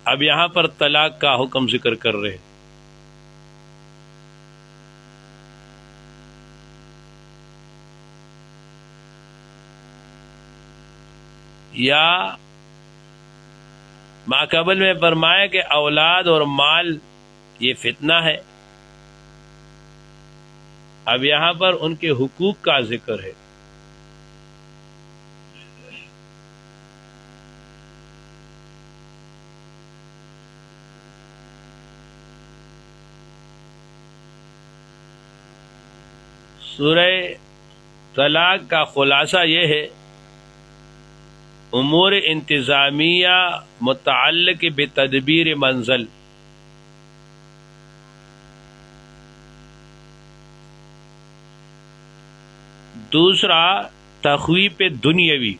اب یہاں پر طلاق کا حکم ذکر کر رہے ہیں۔ یا ماقبل میں فرمایا کہ اولاد اور مال یہ فتنہ ہے، اب یہاں پر ان کے حقوق کا ذکر ہے۔ سورہ طلاق کا خلاصہ یہ ہے، امور انتظامیہ متعلق بتدبیر منزل، دوسرا تخویف دنیاوی،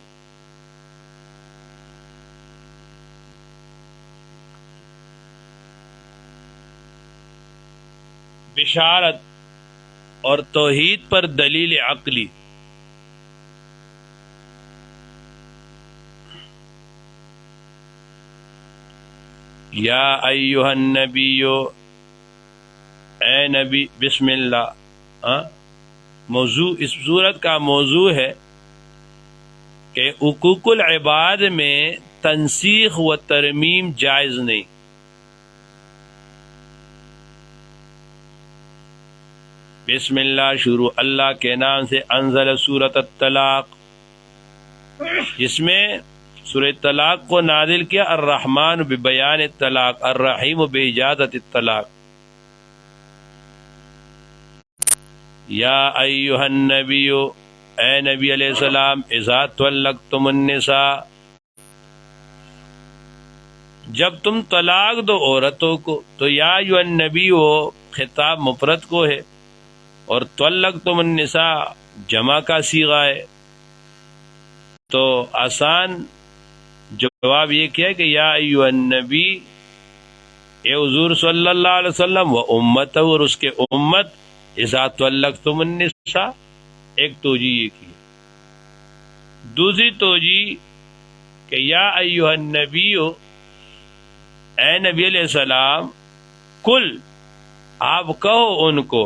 بشارت اور توحید پر دلیل عقلی، یا ایہا النبی اے نبی، بسم اللہ۔ موضوع اس صورت کا موضوع ہے کہ حقوق العباد میں تنسیخ و ترمیم جائز نہیں۔ بسم اللہ شروع اللہ کے نام سے، انزل سورۃ الطلاق، جس میں سورہ طلاق کو نازل کیا، الرحمن ببیان الطلاق، الرحیم باجازت الطلاق۔ یا ایھا النبی، اے نبی علیہ السلام، اذا طلقتم النساء، جب تم طلاق دو عورتوں کو، تو یا ایھا النبی وہ خطاب مفرد کو ہے، اور طلقتم النساء جمع کا صیغہ ہے، تو آسان جواب یہ کیا کہ یا ایھا النبی، اے حضور صلی اللہ علیہ وسلم، و امت، اور اس کے امت، اذا طلقتم النساء، ایک توجیہ یہ کی۔ دوسری توجیہ کہ یا ایھا النبی، اے نبی علیہ السلام، کل، آپ کہو ان کو،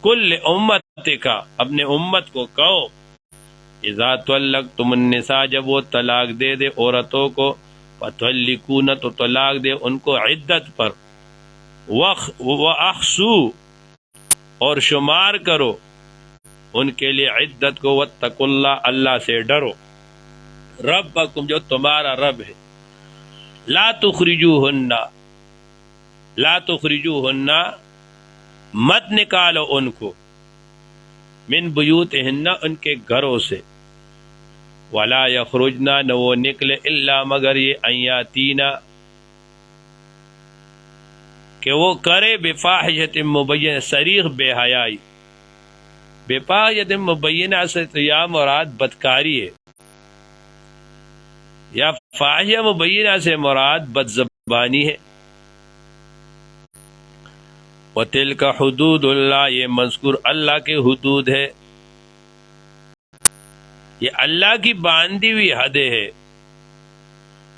کل امت کا، اپنے امت کو کہو، اذا طلقتم النساء، جب وہ طلاق دے دے عورتوں کو، فطلقوہن، تو طلاق دے ان کو عدت پر، واحصوا، اور شمار کرو ان کے لیے عدت کو، واتقوا اللہ، اللہ سے ڈرو، ربکم، جو تمہارا رب ہے، لا تخرجوہن، لا تخرجوہن، مت نکالو ان کو، من بیوتہن، ان کے گھروں سے، ولا یخرجنا، نہ وہ نکلے، الا مگر یہ، ان یاتینا، کہ وہ کرے، بفاحشۃ مبینہ، صریح بے حیائی، بفاحشۃ مبینہ سے تو یا مراد بدکاری ہے، یا فاحشہ مبینہ سے مراد بد زبانی ہے۔ وَتِلْكَ حدود اللہ، یہ مذکور اللہ کے حدود ہے، یہ اللہ کی باندھی ہوئی حدیں ہے۔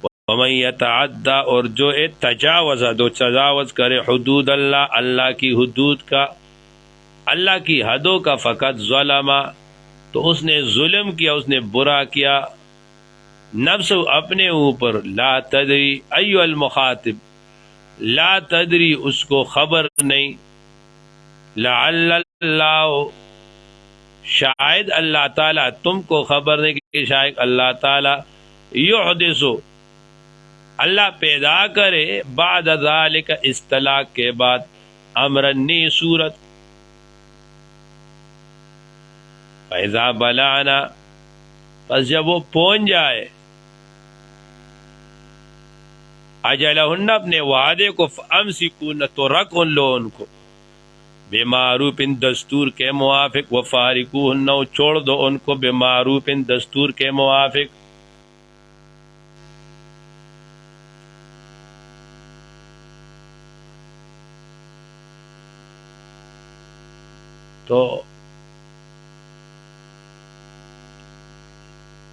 وَمَن يَتَعَدَّ، اور جو تجاوز، جو تجاوز کرے، حدود اللہ، اللہ کی حدود کا، اللہ کی حدوں کا، فقط ظلم، تو اس نے ظلم کیا، اس نے برا کیا، نفس اپنے اوپر، لا تدری ایھا المخاطب، لا تدری اس کو خبر نہیں، لعل اللہ، شاید اللہ تعالیٰ تم کو خبر نہیں کہ شاید اللہ تعالیٰ یحدث، اللہ پیدا کرے، بعد ذالک، اس طلاق کے بعد، امرن، نئی صورت، فاذا بلعنا، پس جب وہ پہنچ جائے، اجلہن، اپنے وعدے کو، فامسکون، تو رکھ ان لوگوں کو، بمعروف، دستور کے موافق، وفارقوہن، چھوڑ دو ان کو، بمعروف، دستور کے موافق۔ تو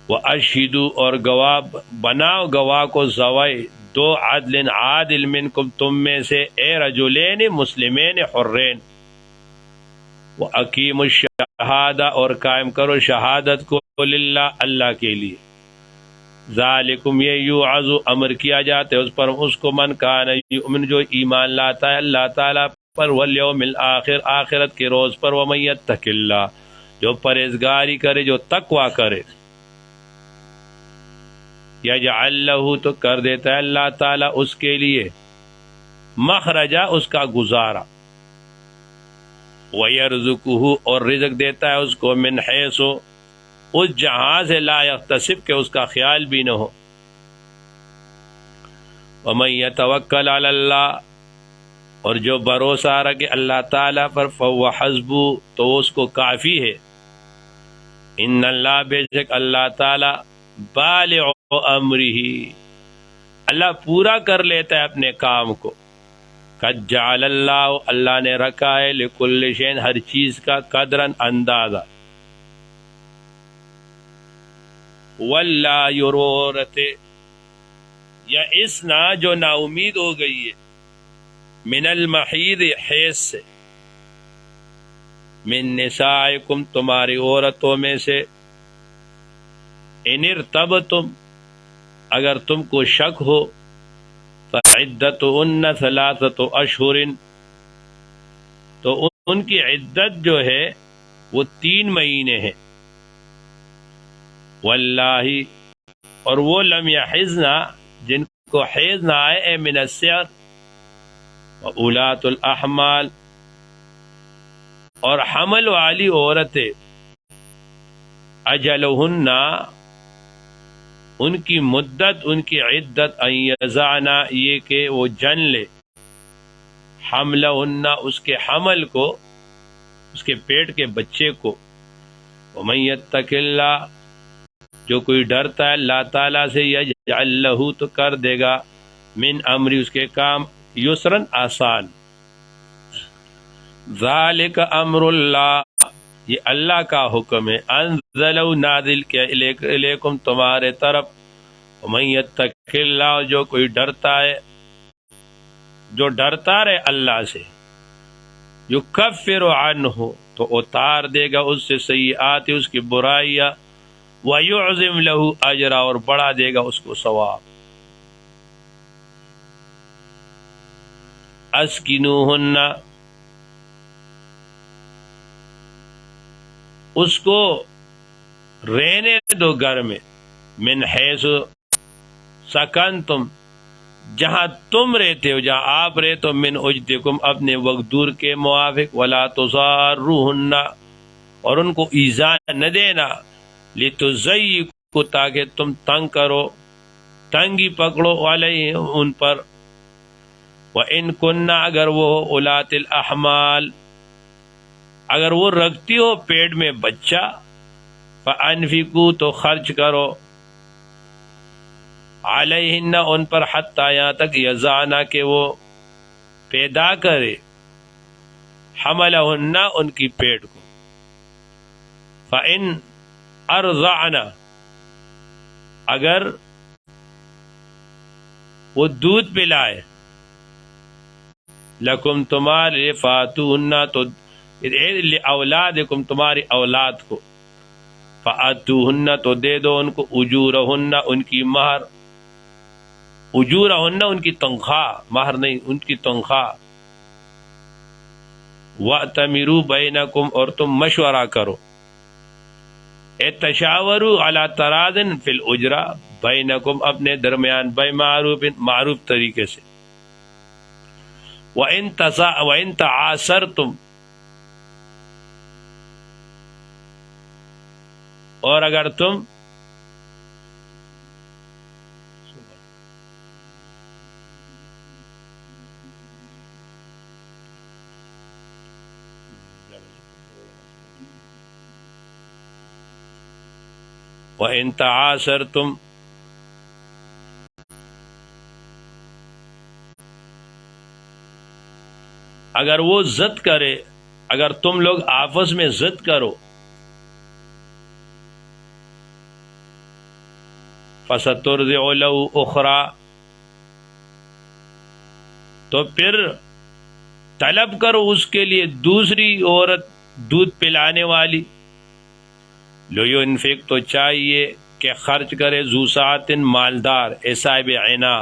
وَأَشْهِدُوا، اور گواہ بناؤ، گواہ کو، ذوی دو عدل، عادل، منکم، تم میں سے، اے رجلین مسلمین حرین، وَأَقِیمُوا الشَّهَادَةَ، اور قائم کرو شہادت کو، للہ، اللہ کے لیے، ذالکم، یہ یوعظ، امر کیا جاتا ہے اس پر، اس کو، من کان یؤمن، جو ایمان لاتا ہے اللہ تعالیٰ پر، والیوم الآخر، آخرت کے روز پر، ومن یتق اللہ، جو پرہیزگاری کرے، جو تقوی کرے، یجعل لہ، تو کر دیتا ہے اللہ تعالیٰ اس کے لیے، مخرجا، اس کا گزارا، وَيَرْزُقُهُ، اور رزق دیتا ہے اس کو، من حیث، اس جہاں سے، لا یحتسب، کہ اس کا خیال بھی نہ ہو، وَمَن یتوکل علی اللہ، اور جو بھروسہ رکھے اللہ تعالیٰ پر، فهو حسبہ، تو اس کو کافی ہے، ان اللہ، بے شک اللہ تعالیٰ، بالغ امرہ، اللہ پورا کر لیتا ہے اپنے کام کو، قد جعل اللہ، اللہ نے رکھا ہے، لکل شیء، ہر چیز کا، قدرن، اندازہ، واللہ یرورت، یا اسنا، جو نا امید ہو گئی ہے، من المحید، حیض سے، من نسائکم، تمہاری عورتوں میں سے، ان ارتبتم، اگر تم کو شک ہو، فعدتہن ثلاثۃ اشہر، تو ان کی عدت جو ہے وہ 3 مہینے ہیں، واللہ، اور وہ لم یحضن، جن کو حیض نہ آئے، اے من السحر، واولاۃ الاحمال، اور حمل والی عورتیں اجلہن ان کی مدت، ان کی عدت، ان یضعنا یہ کہ وہ جن لے، حملہن اس کے حمل کو، اس کے پیٹ کے بچے کو، ومن یتق اللہ جو کوئی ڈرتا ہے اللہ تعالیٰ سے، یجعل لہ تو کر دے گا، من امری اس کے کام، یسرن آسان، ذالک امر اللہ یہ اللہ کا حکم ہے، انزلہ نازل کیا الیکم تمہارے طرف، ومن یتق اللہ جو کوئی ڈرتا ہے، جو ڈرتا رہے اللہ سے، یکفر عنہ تو اتار دے گا اس سے سیئات اس کی برائیاں، وَيُعْظِمْ لَهُ اجرا اور بڑھا دے گا اس کو ثواب۔ اسکنوہن اس کو رہنے دو گھر میں، من حیث سکنتم جہاں تم رہتے ہو، جہاں آپ رہتے ہو، من اجدکم اپنے وقت دور کے موافق، ولا تضاروہن اور ان کو ایذا نہ دینا، لتضیقوا تاکہ تم تنگ کرو، تنگی پکڑو علیہ ان پر، وَإِن كُنَّ اگر وہ اولات الاحمال اگر وہ رکھتی ہو پیٹ میں بچہ، فَأَنفِقُوا تو خرچ کرو، علیہن ان پر، حتیٰ یہاں تک، یضعنا کہ وہ پیدا کرے، حملہن ان کی پیٹ کو، فَإِنْ ارضعنا اگر وہ دودھ پلائے، لکم تمہارے، فاتوہن تو اولادکم تمہاری اولاد کو، فاتوہن تو دے دو ان کو، اجورہن ان کی مہر، اجورہن ان کی تنخواہ، مہر نہیں ان کی تنخواہ، وَأْتَمِرُوا بَيْنَكُمْ اور تم مشورہ کرو، تشاوروا علی تراض فی الاجرہ بینکم اپنے درمیان، بمعروف معروف طریقے سے، وَإِن تعاصرتم اور اگر تم وَإِن تعاصرتم اگر وہ ضد کرے، اگر تم لوگ آپس میں ضد کرو، فَسَتُرْضِعُ لَهُ أُخْرَى تو پھر طلب کرو اس کے لیے دوسری عورت دودھ پلانے والی، لِيُنْفِقْ تو چاہیے کہ خرچ کرے، ذو سعت مالدار، صاحب عنا،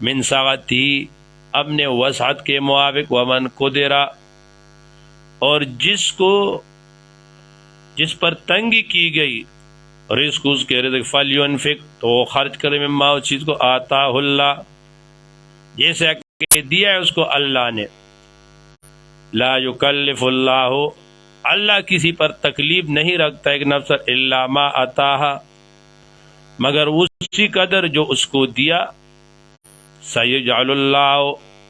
من سعتہ اپنے وسعت کے موافق، ومن قدر اور جس پر تنگی کی گئی رزق اس کے رزق، فَلْيُنْفِقْ تو وہ خرچ کرے، مما اس چیز کو آتاہ اللہ جیسے کہ دیا ہے اس کو اللہ نے، لا یکلف اللہ اللہ کسی پر تکلیف نہیں رکھتا ایک نفس الا ما آتاہ مگر اسی قدر جو اس کو دیا، سیجعل اللہ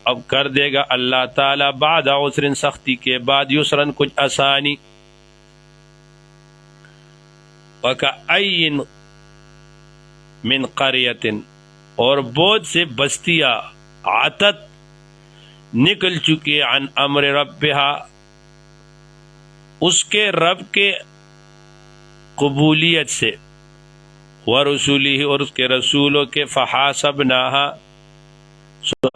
اب کر دے گا اللہ تعالی، بعد عسر سختی کے بعد، یسرن کچھ آسانی، وَكَأَيٍّ من قریۃ اور بہت سے بستیاں، عتت نکل چکے، عن امر ربہا اس کے رب کے قبولیت سے، ورسولہ اور اس کے رسولوں کے، فحاسبناہا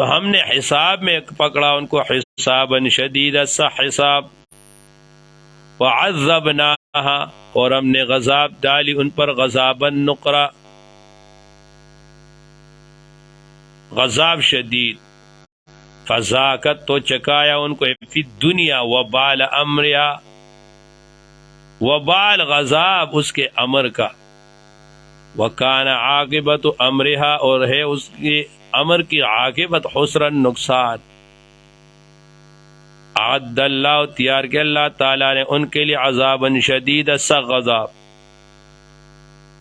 ہم نے حساب میں پکڑا ان کو، حسابا شدیدا سخت حساب، وعذبناہا اور ہم نے غضب ڈالی ان پر، غضبا نقرا غضب شدید، فذاقت تو چکایا ان کو، فی دنیا وبال امریا وبال غضب اس کے امر کا، وکان عاقبت امرها اور ہے اس کے امر کی عاقبت، حسرا نقصان، اعد اللہ تیار کے اللہ تعالیٰ نے ان کے لیے عذابا شدید سخت عذاب.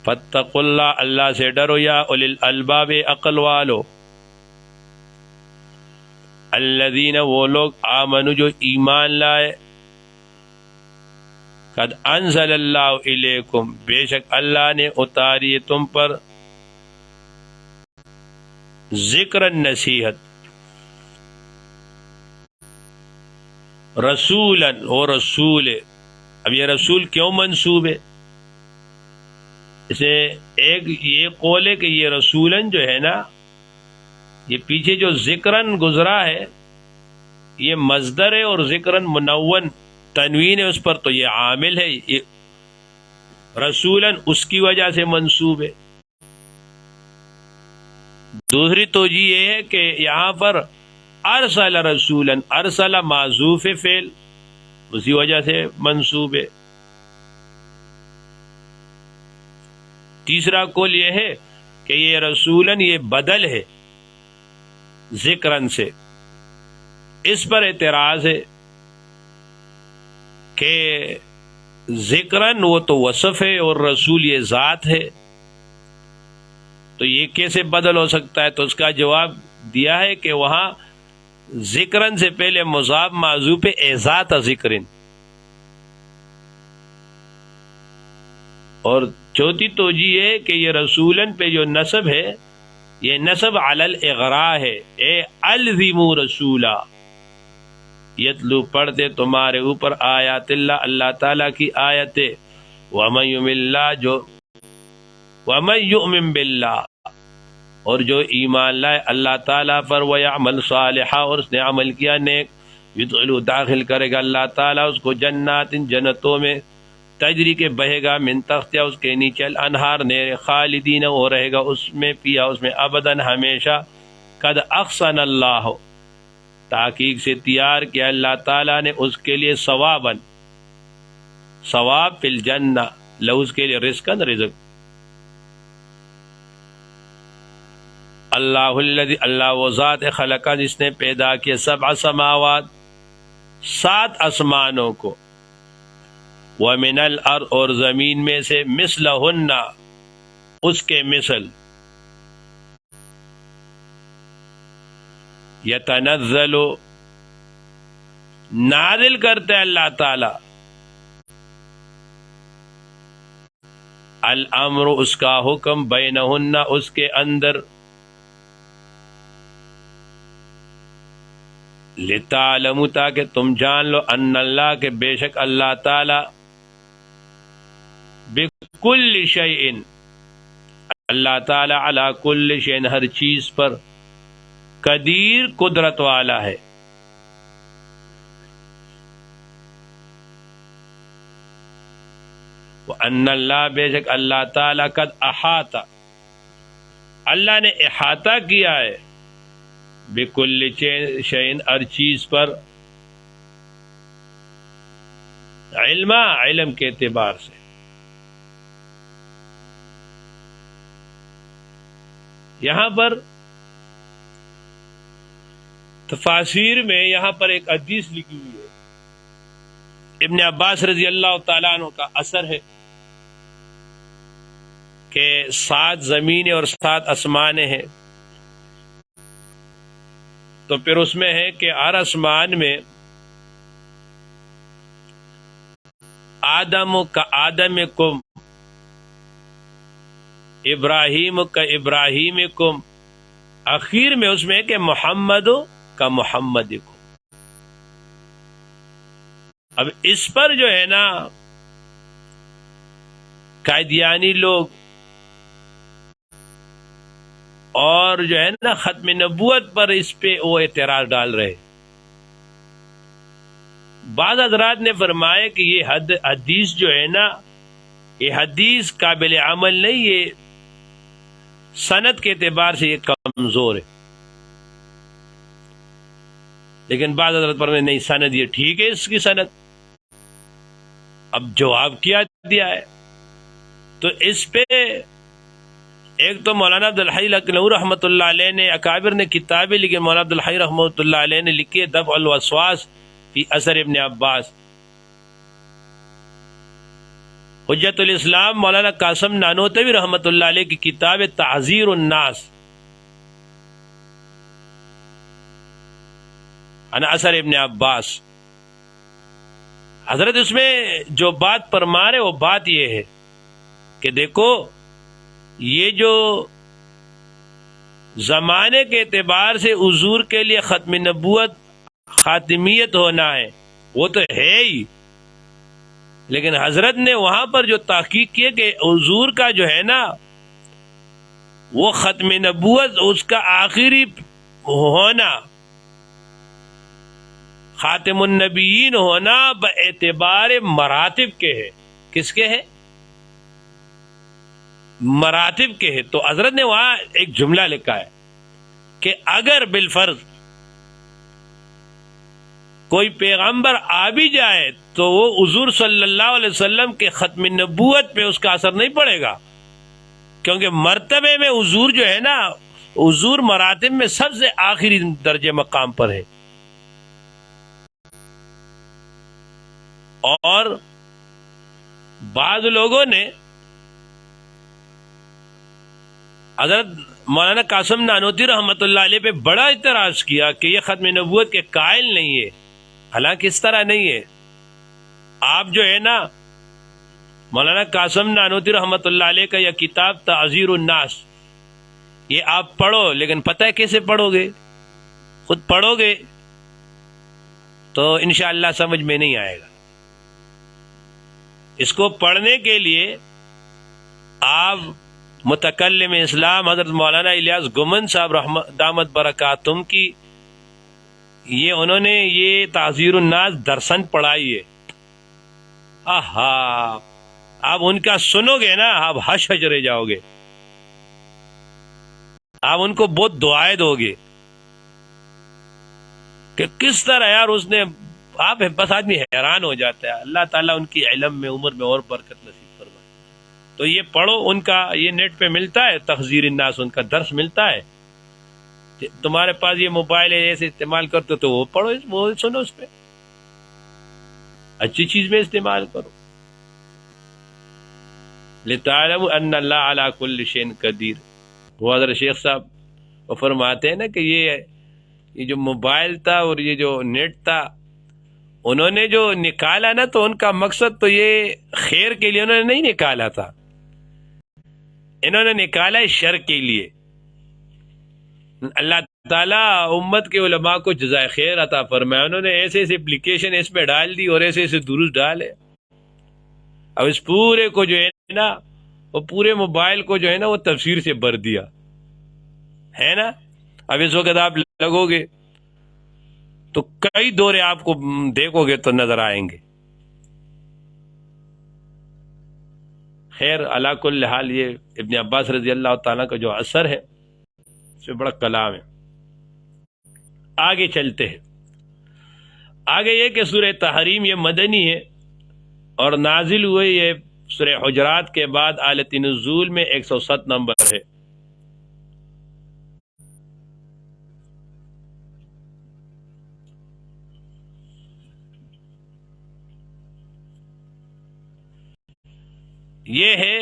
فاتقوا اللہ اللہ سے ڈرو یا اولی الالباب عقل والو. الذین وہ لوگ آمنوا جو ایمان لائے. قد انزل اللہ الیکم بے شک اللہ نے اتاری تم پر ذکر نصیحت. رسولاً اور رسول ہے. اب یہ رسول کیوں منصوب ہے؟ اسے ایک یہ قول ہے کہ یہ رسولاً جو ہے نا، یہ پیچھے جو ذکراً گزرا ہے یہ مصدر ہے، اور ذکراً منون تنوین ہے اس پر، تو یہ عامل ہے. یہ رسولاً اس کی وجہ سے منصوب ہے. دوسری توجہ یہ ہے کہ یہاں پر ارسل رسولاً، ارسل معذوف فعل، اسی وجہ سے منصوب ہے. تیسرا قول یہ ہے کہ یہ رسولاً یہ بدل ہے ذکراً سے. اس پر اعتراض ہے کہ ذکراً وہ تو وصف ہے اور رسول یہ ذات ہے، تو یہ کیسے بدل ہو سکتا ہے؟ تو اس کا جواب دیا ہے کہ وہاں ذکراً سے پہلے مضاف معذوف ذات ذکرن. اور چوتھی توجہ یہ ہے کہ یہ رسولاً پہ جو نصب ہے یہ نصب علی الاغراء ہے. اے الزموا رسولا، یتلو پڑھتے تمہارے اوپر آیات اللہ اللہ تعالیٰ کی آیتیں. ومن یؤمن باللہ اور جو ایمان لائے اللہ تعالیٰ پر، ویعمل صالحا اور اس نے عمل کیا نیک، یدخلو داخل کرے گا اللہ تعالیٰ اس کو جنات جنتوں میں، تجری کے بہے گا من تحتہا اس کے نیچے الانہار نہریں، خالدین وہ رہے گا اس میں پیا اس میں ابداً ہمیشہ. قد احسن اللہ تحقیق سے تیار کیا اللہ تعالیٰ نے اس کے لیے ثواباً ثواب فی الجنہ، لہو اس کے لیے رزقاً رزق. اللہ الذی اللہ وہ ذات خلق جس نے پیدا کیا 7 سماوات 7 آسمانوں کو، ومن الارض اور زمین میں سے مثلہن اس کے مثل، یتنزل نازل کرتے اللہ تعالی، الامر اس کا حکم، بینہن اس کے اندر، لتعلموا تاکہ تم جان لو، ان اللہ کے بے شک اللہ تعالی بکل شیء اللہ تعالی علی کل شیء ہر چیز پر، قدیر قدرت والا ہے. وان اللہ بے شک اللہ تعالی قد احاط اللہ نے احاطہ کیا ہے، بکل شیء ہر چیز پر، علم کے اعتبار سے. یہاں پر تفاسیر میں یہاں پر ایک حدیث لکھی ہوئی ہے، ابن عباس رضی اللہ تعالیٰ عنہ کا اثر ہے کہ 7 زمینیں اور 7 آسمانیں ہیں. تو پھر اس میں ہے کہ ہر آسمان میں آدم کا آدمکم، ابراہیم کا ابراہیمکم، اخیر میں اس میں ہے کہ محمد کا محمدکم. اب اس پر جو ہے نا قادیانی لوگ اور جو ہے نا ختم نبوت پر اس پہ وہ اعتراض ڈال رہے. بعض حضرات نے فرمایا کہ یہ حدیث جو ہے نا یہ حدیث قابل عمل نہیں، یہ سند کے اعتبار سے یہ کمزور ہے. لیکن بعض حضرت پر نہیں، سند یہ ٹھیک ہے اس کی سند. اب جواب کیا دیا ہے تو اس پہ ایک تو مولانا عبدالحی لکھنؤی رحمۃ اللہ علیہ نے، اکابر نے کتابیں لکھی، مولانا عبدالحی رحمۃ اللہ علیہ نے لکھی ہے دفع الوسواس فی اثر ابن عباس. حجت الاسلام مولانا قاسم نانوتوی رحمۃ اللہ علیہ کی کتاب تحذیر الناس عن اثر ابن عباس، حضرت اس میں جو بات فرما رہے وہ بات یہ ہے کہ دیکھو یہ جو زمانے کے اعتبار سے حضور کے لیے ختم نبوت خاتمیت ہونا ہے وہ تو ہے ہی، لیکن حضرت نے وہاں پر جو تحقیق کیے کہ حضور کا جو ہے نا وہ ختم نبوت اس کا آخری ہونا، خاتم النبیین ہونا باعتبار مراتب کے ہے. کس کے ہے؟ مراتب کے ہے. تو حضرت نے وہاں ایک جملہ لکھا ہے کہ اگر بالفرض کوئی پیغمبر آ بھی جائے تو وہ حضور صلی اللہ علیہ وسلم کے ختم نبوت پہ اس کا اثر نہیں پڑے گا، کیونکہ مرتبے میں حضور جو ہے نا، حضور مراتب میں سب سے آخری درجے مقام پر ہے. اور بعض لوگوں نے حضرت مولانا قاسم نانوتوی رحمۃ اللہ علیہ پہ بڑا اعتراض کیا کہ یہ ختم نبوت کے قائل نہیں ہے. حالانکہ اس طرح نہیں ہے. آپ جو ہے نا مولانا قاسم نانوتوی رحمۃ اللہ علیہ کا یہ کتاب تعذیر الناس یہ آپ پڑھو، لیکن پتہ ہے کیسے پڑھو گے؟ خود پڑھو گے تو انشاءاللہ سمجھ میں نہیں آئے گا. اس کو پڑھنے کے لیے آپ متکلم اسلام حضرت مولانا الیاس گمن صاحب دامت برکاتہم کی یہ انہوں نے یہ تعذیر الناس درسن پڑھائی ہے. آہا، آپ ان کا سنو گے نا آپ ہش ہش رہ جاؤ گے، آپ ان کو بہت دعائیں دو گے کہ کس طرح یار اس نے، آپ بس آدمی حیران ہو جاتا ہے. اللہ تعالیٰ ان کی علم میں عمر میں اور برکت نصیب فرمائے. تو یہ پڑھو، ان کا یہ نیٹ پہ ملتا ہے تحذیر الناس، ان کا درس ملتا ہے. تمہارے پاس یہ موبائل ہے ایسے استعمال کرتے تو وہ پڑھو، وہ سنو، اس پہ اچھی چیز میں استعمال کرو. لِتَعْلَمُوا أَنَّ اللَّهَ عَلَى كُلِّ شَيْءٍ قَدِيرٌ. وہ حضرت شیخ صاحب وہ فرماتے ہیں نا کہ یہ جو موبائل تھا اور یہ جو نیٹ تھا انہوں نے جو نکالا نا تو ان کا مقصد تو یہ خیر کے لیے انہوں نے نہیں نکالا تھا، انہوں نے نکالا ہے شر کے لیے. اللہ تعالیٰ امت کے علماء کو جزائے خیر عطا فرمائے. انہوں نے ایسے ایسے اپلیکیشن اس پہ ڈال دی اور ایسے ایسے دروس ڈالے. اب اس پورے کو جو ہے نا وہ پورے موبائل کو جو ہے نا وہ تفسیر سے بھر دیا ہے نا. اب اس وقت آپ لگو گے تو کئی دورے آپ کو دیکھو گے تو نظر آئیں گے. خیر علی کل حال یہ ابن عباس رضی اللہ تعالیٰ کا جو اثر ہے اس میں بڑا کلام ہے. آگے چلتے ہیں. آگے یہ کہ سورہ تحریم یہ مدنی ہے اور نازل ہوئے یہ سورہ حجرات کے بعد آیت نزول میں 107 نمبر ہے. یہ ہے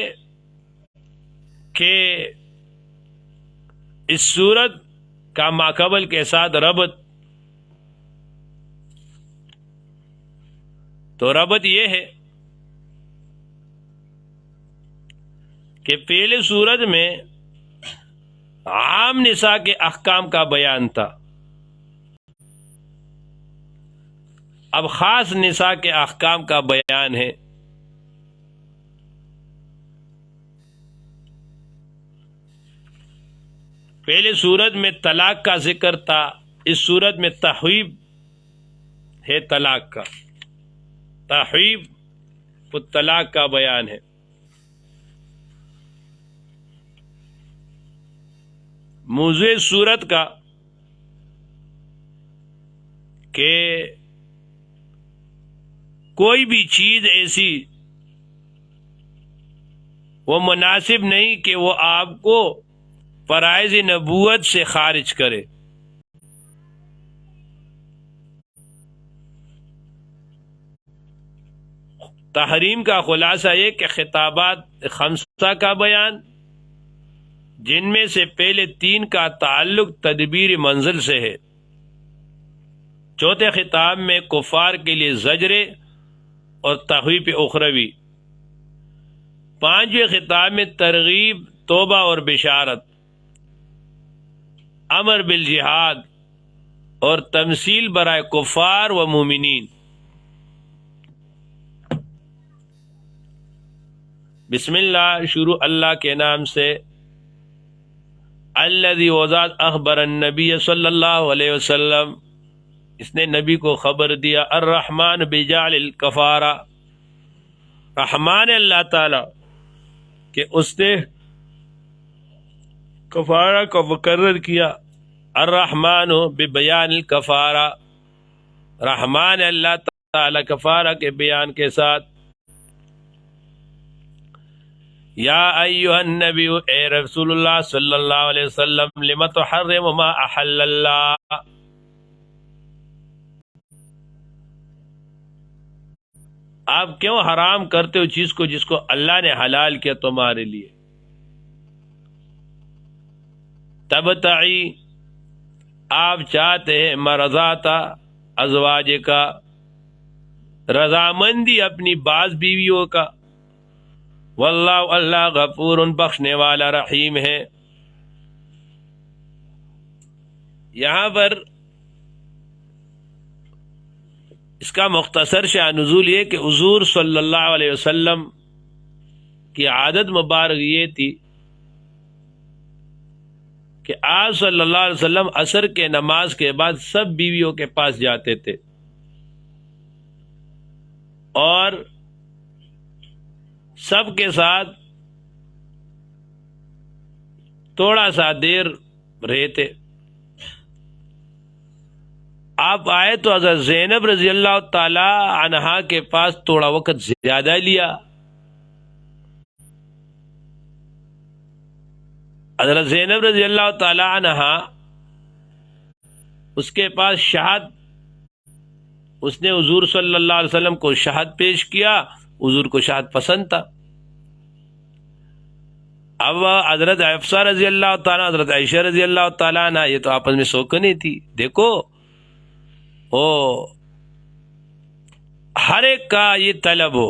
کہ اس سورت کا ماقبل کے ساتھ ربط، تو ربط یہ ہے کہ پہلے سورت میں عام نساء کے احکام کا بیان تھا، اب خاص نساء کے احکام کا بیان ہے. پہلے سورت میں طلاق کا ذکر تھا، اس سورت میں تحویب ہے، طلاق کا تحویب الطلاق کا بیان ہے. موضوع سورت کا کہ کوئی بھی چیز ایسی وہ مناسب نہیں کہ وہ آپ کو فرائض نبوت سے خارج کرے. تحریم کا خلاصہ یہ کہ خطابات خمسہ کا بیان، جن میں سے پہلے 3 کا تعلق تدبیر منزل سے ہے، چوتھے خطاب میں کفار کے لیے زجر اور تخویف اخروی، 5ویں خطاب میں ترغیب، توبہ اور بشارت، امر بالجہاد اور تمثیل برائے کفار و مومنین۔ بسم اللہ، شروع اللہ کے نام سے۔ الذی وذات اخبر النبی صلی اللہ علیہ وسلم، اس نے نبی کو خبر دیا، الرحمن بجعل الکفارہ، رحمان اللہ تعالی کہ اس نے کفارہ کو مقرر کیا، الرحمن ببیان الکفارہ، رحمان اللہ تعالی کفارہ کے بیان کے ساتھ۔ یا ایھا النبی، اے رسول اللہ صلی اللہ علیہ وسلم، لم تحرم ما احل اللہ، آپ کیوں حرام کرتے ہو چیز کو جس کو اللہ نے حلال کیا تمہارے لیے؟ تبتعی، آپ چاہتے ہیں، مرضات ازواج کا، رضامندی اپنی بعض بیویوں کا، واللہ، اللہ غفور، بخشنے والا، رحیم ہے۔ یہاں پر اس کا مختصر شأن نزول یہ کہ حضور صلی اللہ علیہ وسلم کی عادت مبارک یہ تھی کہ آپ صلی اللہ علیہ وسلم عصر کے نماز کے بعد سب بیویوں کے پاس جاتے تھے اور سب کے ساتھ تھوڑا سا دیر رہتے۔ آپ آئے تو حضرت زینب رضی اللہ تعالی عنہا کے پاس تھوڑا وقت زیادہ لیا۔ حضرت زینب رضی اللہ تعالی عنہا، اس کے پاس شہد، اس نے حضور صلی اللہ علیہ وسلم کو شہد پیش کیا، حضور کو شہد پسند تھا۔ اب حضرت حفصہ رضی اللہ تعالیٰ، حضرت عائشہ رضی اللہ تعالیٰ عنہ، یہ تو آپس میں سوکنی تھی۔ دیکھو ہر ایک کا یہ طلب ہو،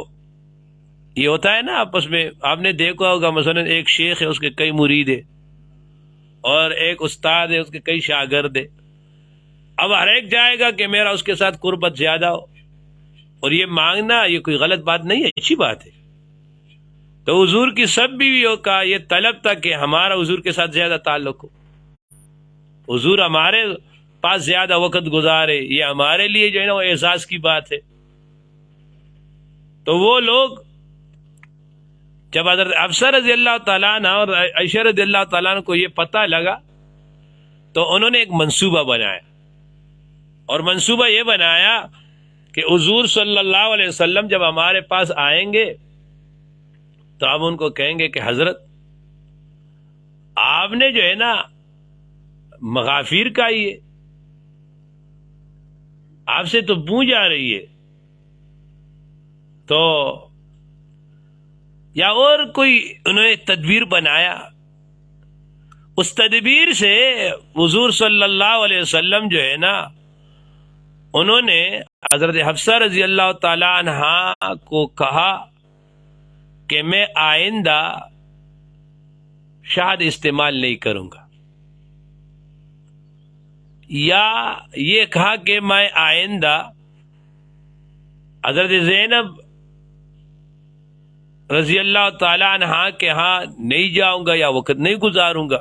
یہ ہوتا ہے نا آپس میں، آپ نے دیکھا ہوگا مثلا ایک شیخ ہے، اس کے کئی مرید ہیں، اور ایک استاد ہے، اس کے کئی شاگرد ہیں۔ اب ہر ایک جائے گا کہ میرا اس کے ساتھ قربت زیادہ ہو، اور یہ مانگنا یہ کوئی غلط بات نہیں ہے، اچھی بات ہے۔ تو حضور کی سب بیویوں کا یہ طلب تھا کہ ہمارا حضور کے ساتھ زیادہ تعلق ہو، حضور ہمارے پاس زیادہ وقت گزارے، یہ ہمارے لیے جو ہے نا وہ اعزاز کی بات ہے۔ تو وہ لوگ جب حضرت حفصہ رضی اللہ تعالیٰ عنہ اور عائشہ رضی اللہ تعالیٰ عنہ کو یہ پتہ لگا تو انہوں نے ایک منصوبہ بنایا، اور منصوبہ یہ بنایا کہ حضور صلی اللہ علیہ وسلم جب ہمارے پاس آئیں گے تو ہم ان کو کہیں گے کہ حضرت آپ نے جو ہے نا مغافیر کا ہی ہے، آپ سے تو بو جا رہی ہے، تو یا اور کوئی انہوں نے تدبیر بنایا۔ اس تدبیر سے حضور صلی اللہ علیہ وسلم جو ہے نا انہوں نے حضرت حفصہ رضی اللہ تعالی عنہا کو کہا کہ میں آئندہ شہد استعمال نہیں کروں گا، یا یہ کہا کہ میں آئندہ حضرت زینب رضی اللہ تعالی عنہا کے ہاں نہیں جاؤں گا یا وقت نہیں گزاروں گا۔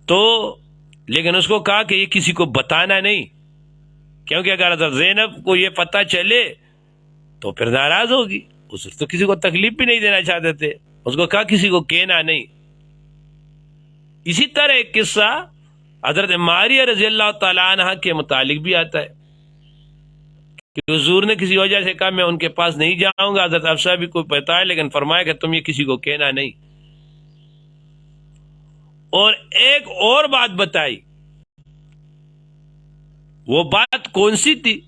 تو لیکن اس کو کہا کہ یہ کسی کو بتانا نہیں، کیونکہ اگر حضرت زینب کو یہ پتہ چلے تو پھر ناراض ہوگی، اس تو کسی کو تکلیف بھی نہیں دینا چاہتے تھے، اس کو کہا کسی کو کہنا نہیں۔ اسی طرح ایک قصہ حضرت ماریہ رضی اللہ تعالی عنہ کے متعلق بھی آتا ہے کہ حضور نے کسی وجہ سے کہا میں ان کے پاس نہیں جاؤں گا، حضرت حفصہ بھی کو پتا ہے، لیکن فرمایا کہ تم یہ کسی کو کہنا نہیں۔ اور ایک اور بات بتائی، وہ بات کون سی تھی؟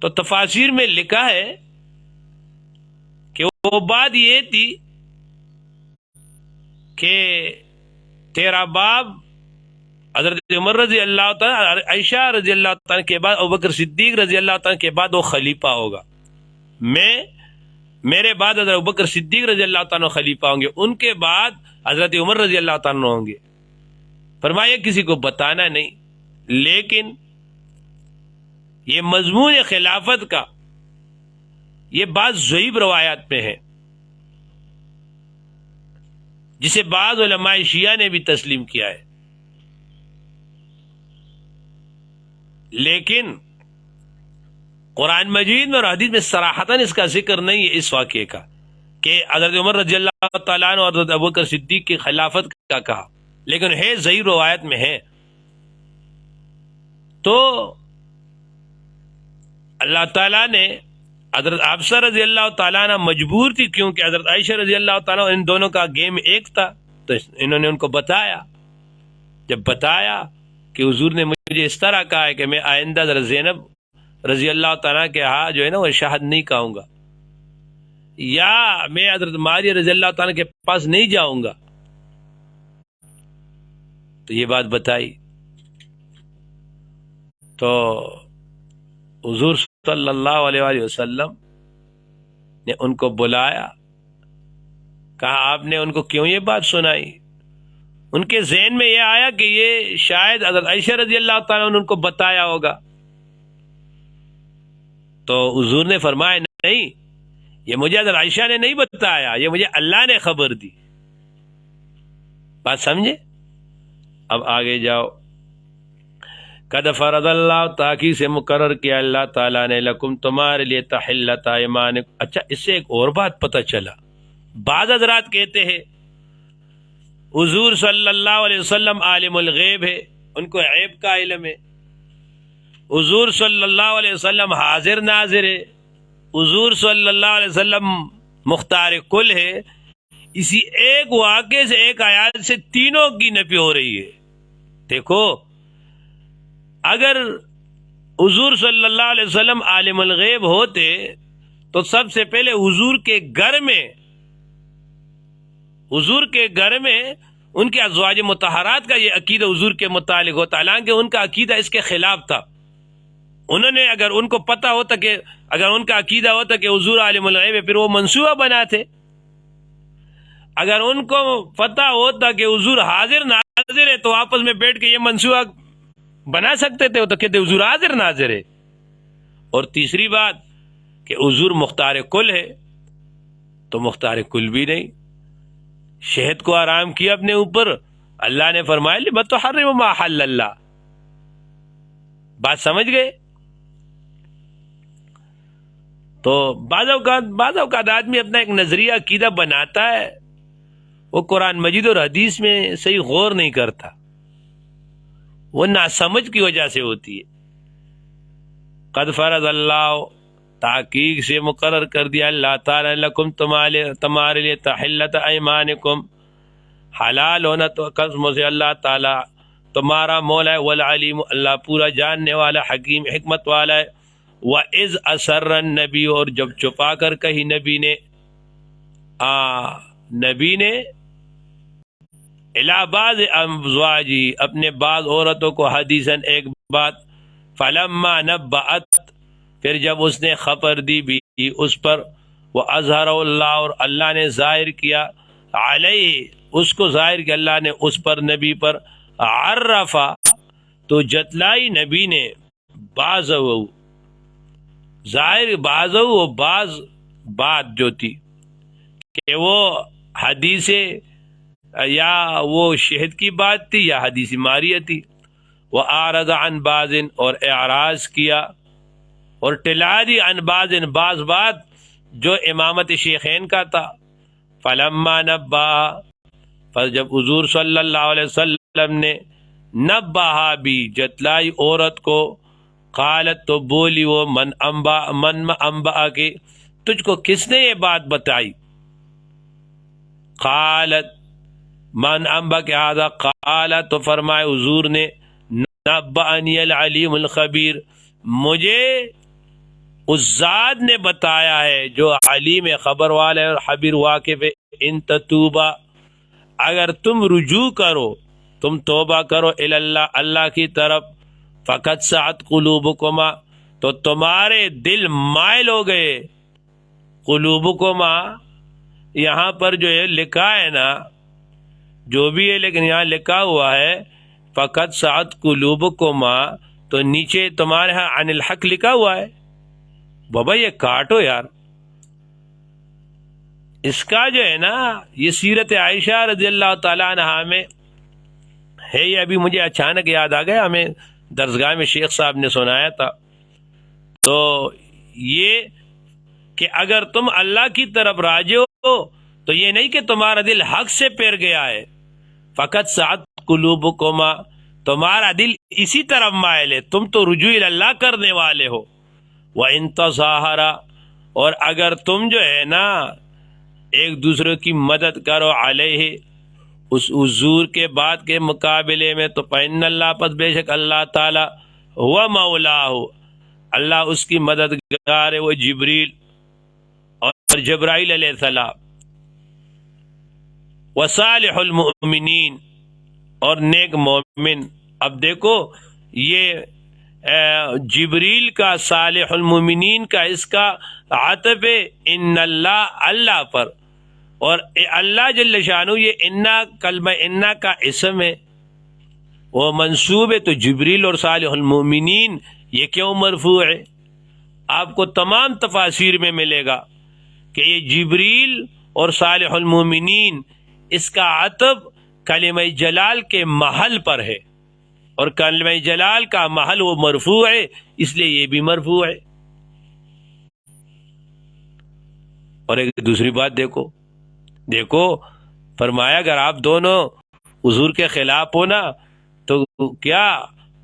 تو تفاسیر میں لکھا ہے کہ وہ بات یہ تھی کہ تیرا باپ حضرت عمر رضی اللہ تعالیٰ، عائشہ رضی اللہ تعالیٰ کے بعد ابوبکر صدیق رضی اللہ تعالیٰ کے بعد وہ خلیفہ ہوگا، میرے بعد حضرت ابوبکر صدیق رضی اللہ تعالیٰ خلیفہ ہوں گے، ان کے بعد حضرت عمر رضی اللہ تعالیٰ ہوں گے۔ فرمایا کسی کو بتانا نہیں، لیکن یہ مضمون خلافت کا یہ بعض ضعیف روایات میں ہے، جسے بعض علماء شیعہ نے بھی تسلیم کیا ہے، لیکن قرآن مجید میں اور حدیث میں صراحتاً اس کا ذکر نہیں ہے اس واقعے کا کہ حضرت عمر رضی اللہ تعالیٰ عنہ اور حضرت ابوبکر صدیق کی خلافت کا کہا، لیکن ہے ضعیف روایت میں ہے۔ تو اللہ تعالیٰ نے حضرت حفصہ رضی اللہ تعالیٰ عنہ مجبور تھی، کیونکہ حضرت عائشہ رضی اللہ تعالیٰ ان دونوں کا گیم ایک تھا، تو انہوں نے ان کو بتایا۔ جب بتایا کہ حضور نے مجھے اس طرح کہا ہے کہ میں آئندہ حضرت زینب رضی اللہ تعالیٰ کے ہاں جو ہے نا وہ شہد نہیں کہوں گا، یا میں حضرت معاویہ رضی اللہ تعالیٰ کے پاس نہیں جاؤں گا، تو یہ بات بتائی۔ تو حضور صلی اللہ علیہ وآلہ وسلم نے ان کو بلایا، کہا آپ نے ان کو کیوں یہ بات سنائی؟ ان کے ذہن میں یہ آیا کہ یہ شاید حضرت عائشہ رضی اللہ تعالیٰ نے ان کو بتایا ہوگا، تو حضور نے فرمایا نہیں، یہ مجھے حضرت عائشہ نے نہیں بتایا، یہ مجھے اللہ نے خبر دی۔ بات سمجھے؟ اب آگے جاؤ۔ قد فرض اللہ، تاکید سے مقرر کیا اللہ تعالیٰ نے، لکم تمہارے لیے تحلت ایمانکم۔ اچھا، اس سے ایک اور بات پتہ چلا، بعض حضرات کہتے ہیں حضور صلی اللہ علیہ وسلم عالم الغیب ہے، ان کو عیب کا علم ہے، حضور صلی اللہ علیہ وسلم حاضر ناظر ہے، حضور صلی اللہ علیہ وسلم مختار کل ہے۔ اسی ایک واقعے سے، ایک آیات سے تینوں کی نفی ہو رہی ہے۔ دیکھو، اگر حضور صلی اللہ علیہ وسلم عالم الغیب ہوتے تو سب سے پہلے حضور کے گھر میں ان کے ازواج مطہرات کا یہ عقیدہ حضور کے متعلق ہوتا، حالانکہ ان کا عقیدہ اس کے خلاف تھا۔ انہوں نے اگر ان کو پتا ہوتا کہ اگر ان کا عقیدہ ہوتا کہ حضور عالم الغیب ہے، پھر وہ منصوبہ بناتے۔ اگر ان کو پتا ہوتا کہ حضور حاضر ناظر ہے تو آپس میں بیٹھ کے یہ منصوبہ بنا سکتے تھے، تو کہتے حضور حاضر ناظر ہے۔ اور تیسری بات کہ حضور مختار کل ہے، تو مختار کل بھی نہیں، شہد کو حرام کیا اپنے اوپر، اللہ نے فرمایا لما تحرم ما حل اللہ۔ بات سمجھ گئے؟ تو بعض اوقات آدمی اپنا ایک نظریہ عقیدہ بناتا ہے، وہ قرآن مجید اور حدیث میں صحیح غور نہیں کرتا، وہ ناسمجھ کی وجہ سے ہوتی ہے۔ قد فرض اللہ، تحقیق سے مقرر کر دیا اللہ تعالیٰ، لکم تمہارے لیے تحلت ایمانکم، حلال ہونا تو قسموں سے اللہ تعالیٰ تمہارا مولا ہے، والعلیم، اللہ پورا جاننے والا، حکیم حکمت والا ہے۔ وَإِذْ أَسَرَّ النَّبِيُّ، اور جب چھپا کر کہی نبی نے اِلَى بَعْضِ أَزْوَاجِهِ، اپنے بعض عورتوں کو، حدیثاً ایک بات، فَلَمَّا نَبَّأَتْ، پھر جب اس نے خبر دی بھی اس پر، وَأَظْهَرَهُ اللَّهُ، اور اللہ نے ظاہر کیا، علیہ، اس کو ظاہر کیا اللہ نے اس پر، نبی پر، عرفا، تو جتلائی نبی نے، بعضہ، ظاہر بعضہ، وہ بعض بات جو تھی کہ وہ حدیث یا وہ شہد کی بات تھی یا حدیث ماریہ تھی، وہ اعرض عن بعض، اور اعراض کیا اور ٹلا دی، عن بعض، بعض بات جو امامت شیخین کا تھا۔ فلما نبا، پر جب حضور صلی اللہ علیہ وسلم نے نبہا بھی، جتلائی عورت کو، قالت، تو بولی وہ، من انبا کے، تجھ کو کس نے یہ بات بتائی؟ قالت من انبا کے هذا، قالت، تو فرمائے حضور نے، نبأنی العلیم الخبیر، مجھے اس ذات نے بتایا ہے جو علیم خبر والے اور خبیر واقف ہے، ان تتوبا، اگر تم رجوع کرو، تم توبہ کرو اللہ، اللہ کی طرف، فقط سعت قلوبکما، تو تمہارے دل مائل ہو گئے، قلوبکما یہاں پر جو ہے لکھا ہے نا، جو بھی ہے لیکن یہاں لکھا ہوا ہے فقط سعت قلوبکما، تو نیچے تمہارے ہاں عن الحق لکھا ہوا ہے۔ بابا یہ کاٹو یار، اس کا جو ہے نا یہ سیرت عائشہ رضی اللہ تعالیٰ عنہا میں ہے، یہ ابھی مجھے اچانک یاد آ گیا، ہمیں درسگاہ میں شیخ صاحب نے سنایا تھا۔ تو یہ کہ اگر تم اللہ کی طرف راجع ہو تو یہ نہیں کہ تمہارا دل حق سے پیر گیا ہے، فقط سعت قلوبکما، تمہارا دل اسی طرف مائل ہے، تم تو رجوع اللہ کرنے والے ہو۔ وَإِن تَظَاهَرَ، اور اگر تم جو ہے نا ایک دوسرے کی مدد کرو علیہ، اس حضور کے بعد کے مقابلے میں، تو فإن اللہ، پس بے شک اللہ تعالی، ہوا مولاہ، اللہ اس کی مددگار ہے، وہ جبریل اور جبرائیل علیہ السلام، وصالح المؤمنین، اور نیک مومن۔ اب دیکھو یہ جبریل کا، صالح المؤمنین کا، اس کا عطف ہے ان اللہ، اللہ پر، اور اللہ جل شانہ، یہ انا، کلمہ انا کا اسم ہے، وہ منصوب ہے، تو جبریل اور صالح المؤمنین یہ کیوں مرفوع ہے؟ آپ کو تمام تفاسیر میں ملے گا کہ یہ جبریل اور صالح المؤمنین، اس کا عطف کلمہ جلال کے محل پر ہے، اور کلمہ جلال کا محل وہ مرفوع ہے، اس لیے یہ بھی مرفوع ہے۔ اور ایک دوسری بات دیکھو فرمایا اگر آپ دونوں حضور کے خلاف ہو نا، تو کیا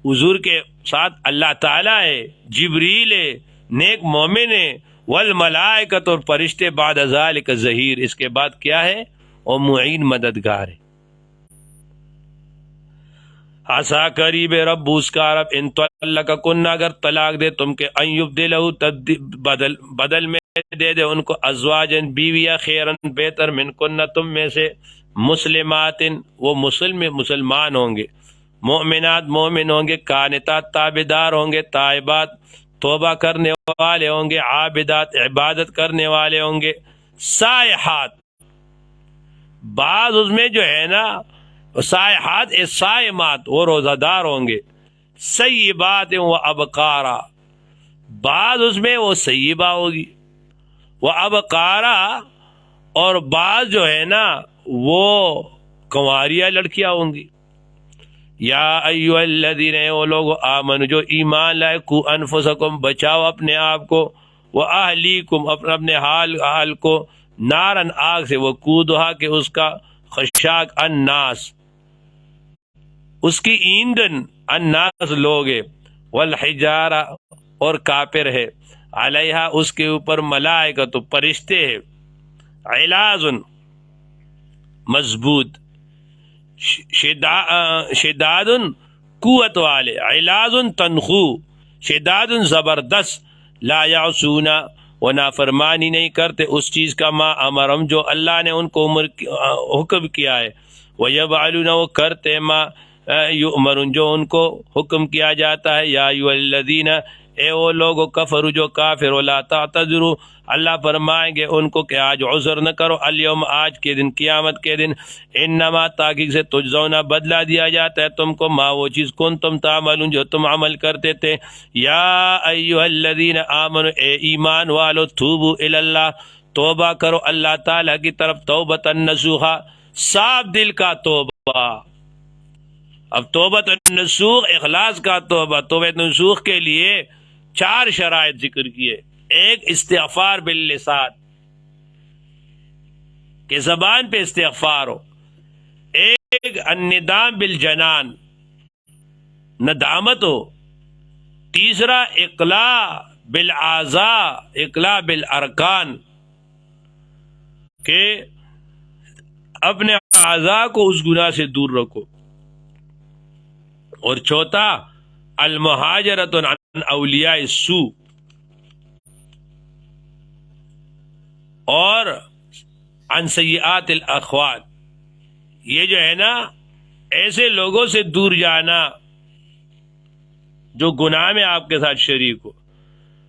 حضور کے ساتھ اللہ تعالیٰ ہے، جبریل ہے، نیک مومن ہے، والملائکۃ، اور فرشتے، بعد ذالک ظہیر، اس کے بعد کیا ہے، اور معین، مددگار ہے۔ عسا قریب رب، اس کا رب، ان طلقکن، اگر طلاق دے تم کے، ان یبدلہ، بدل میں دے دے ان کو، ازواجن، بیویاں، خیرن، بہتر، منکن، تم میں سے، مسلمات، وہ مسلمان ہوں گے، مومنات، مومن ہوں گے، قانتات، تابدار ہوں گے، تائبات، توبہ کرنے والے ہوں گے، عابدات، عبادت کرنے والے ہوں گے، سائحات، بعض اس میں جو ہے نا سائحات، سائمات، وہ روزہ دار ہوں گے، سیبات و ابکارا، بعض اس میں وہ سیبہ ہوگی، وہ ابکارا، اور بعض جو ہے نا وہ کنواریاں لڑکیاں ہوں گی۔ یا ایھا الذین، وہ لوگ آمنو، جو ایمان لائے، قو انفسکم، بچاؤ اپنے آپ کو، واہلیکم، اپنے حال کو، نارن، آگ سے، وقودھا، کہ اس کا خشاک، الناس، اس کی ایندھن، الناس، لوگ ہے، والحجارہ، اور کافر ہے، علیہا، اس کے اوپر، ملائکۃ، فرشتے ہے، علاظ، مضبوط، شداد، قوت والے، علاظ، تنخو، شداد، زبردست، لا یعصون، وہ نافرمانی نہیں کرتے اس چیز کا، ما امرہم، جو اللہ نے ان کو حکم کیا ہے، ویفعلون، وہ کرتے، ما یؤمرون، جو ان کو حکم کیا جاتا ہے۔ یا ایھا الذین، اے وہ لوگ کفروا، جو کافر ہو، لا تعتذروا، اللہ فرمائیں گے ان کو کہ آج عذر نہ کرو، الیوم، آج کے دن، قیامت کے دن، انما، تحقیق سے، تجزون، بدلہ دیا جاتا ہے تم کو، ما، وہ چیز، کنتم تعملون، جو تم عمل کرتے تھے۔ یا ایھا الذین آمنوا، اے ایمان والو، توبوا الی اللہ، توبہ کرو اللہ تعالیٰ کی طرف، توبۃ نصوحا، صاف دل کا توبہ۔ اب توبۃ النصوح، اخلاص کا توبہ، توبۃ نصوح کے لیے 4 شرائط ذکر کیے۔ ایک، استغفار باللسان، کہ زبان پہ استغفار ہو۔ ایک، الندام بالجنان، ندامت ہو۔ تیسرا، اقلاع بالاعضاء، اقلاع بالارکان، کہ اپنے اعضاء کو اس گناہ سے دور رکھو۔ اور چوتھا، المہاجرۃ عن اولیاء السوء، اور عن سیئات الاخوان، یہ جو ہے نا ایسے لوگوں سے دور جانا جو گناہ میں آپ کے ساتھ شریک ہو.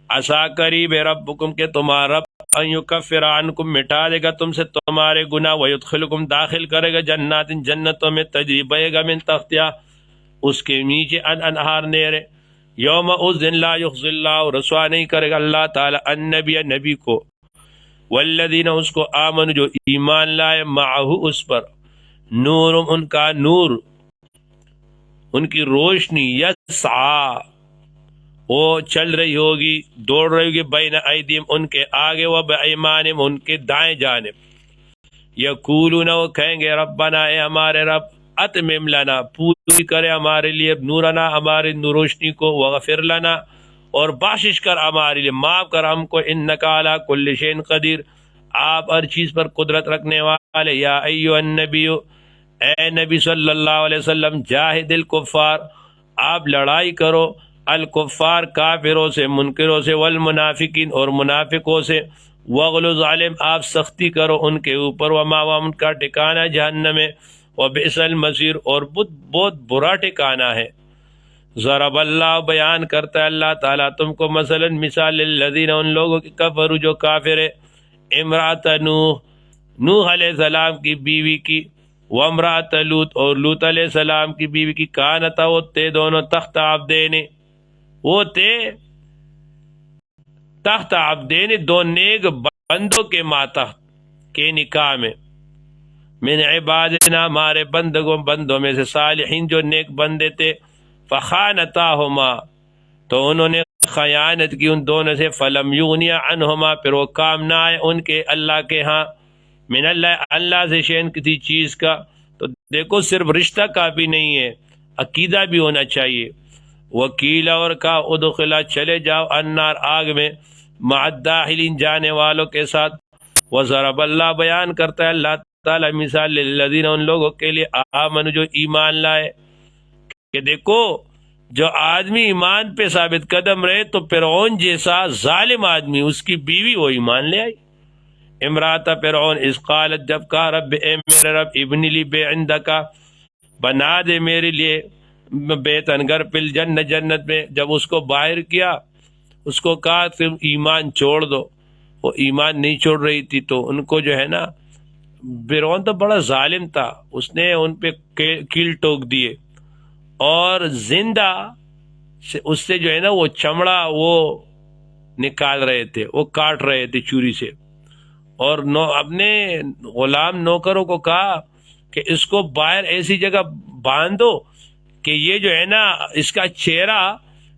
عسا قریب ہے ربکم کہ تمہارا رب ان یکفر عنکم مٹا دے گا تم سے تمہارے گناہ، ویدخلکم داخل کرے گا جنات جنتوں میں تجری بہے گا من تحتہا اس کے نیچے انہار نہریں. یوم اس دن لا یخزی اللہ رسوا نہیں کرے گا اللہ تعالی النبی نبی کو، والذین اس کو آمن جو ایمان لائے معہو اس پر، نور ان کا نور ان کی روشنی یسعا وہ چل رہی ہوگی دوڑ رہی ہوگی بین ایدیم ان کے آگے و بایمانہم ان کے دائیں جانب. یقولون وہ کہیں گے ربنا اے ہمارے رب اتمم لنا پوری کرے ہمارے لیے نورنا ہماری روشنی کو، وغفر لنا اور بخشش کر ہمارے لیے معاف کر ہم کو، انک علی کل شیء قدیر آپ ہر چیز پر قدرت رکھنے والے. یا ایھا النبی اے نبی صلی اللہ علیہ وسلم جاہد الکفار آپ لڑائی کرو الکفار کافروں سے منکروں سے، والمنافقین اور منافقوں سے، وغلظ علیہم آپ سختی کرو ان کے اوپر، ومأواہم ان کا ٹھکانہ جہنم ہے، وبئس المصیر اور بہت برا ٹھکانہ ہے. ضرب اللہ بیان کرتا ہے اللہ تعالیٰ تم کو مثلا مثال الذین ان لوگوں کی کفروا جو کافر ہے، امرأۃ نوح علیہ السلام کی بیوی کی، وامرأۃ لوط اور لوط علیہ السلام کی بیوی کی، کانتا وہ تھے دونوں تحت عبدین وہ تھے تحت عبدین دو نیک بندوں کے ماتحت کے نکاح میں، من عبادنا ہمارے بندوں میں سے، صالحین جو نیک بندے تھے، فخانتاہما تو انہوں نے خیانت کی ان دونوں سے، فلم یغنی عنہما پھر وہ کام نہ آئے ان کے اللہ کے ہاں، من اللہ سے شیئن کسی چیز کا. تو دیکھو صرف رشتہ کافی نہیں ہے، عقیدہ بھی ہونا چاہیے. وکیل اور کا ادخلا چلے جاؤ النار آگ میں، مع الداخلین جانے والوں کے ساتھ. وضرب اللہ بیان کرتا ہے اللہ تعالی مثال للذین ان لوگوں کے لیے آمن جو ایمان لائے، کہ دیکھو جو آدمی ایمان پہ ثابت قدم رہے تو فرعون جیسا ظالم آدمی اس کی بیوی وہ ایمان لے آئی. امرات فرعون اذ قالت جب کہا رب اے میرے رب ابن لی بے عندکا بنا دے میرے لیے بیتن گھر پل جنت میں، جب اس کو باہر کیا اس کو کہا تم ایمان چھوڑ دو، وہ ایمان نہیں چھوڑ رہی تھی. تو ان کو جو ہے نا فرعون تو بڑا ظالم تھا، اس نے ان پہ کیل ٹوک دیے اور زندہ اس سے جو ہے نا وہ چمڑا وہ نکال رہے تھے، وہ کاٹ رہے تھے چوری سے. اور اپنے غلام نوکروں کو کہا کہ اس کو باہر ایسی جگہ باندھو کہ یہ جو ہے نا اس کا چہرہ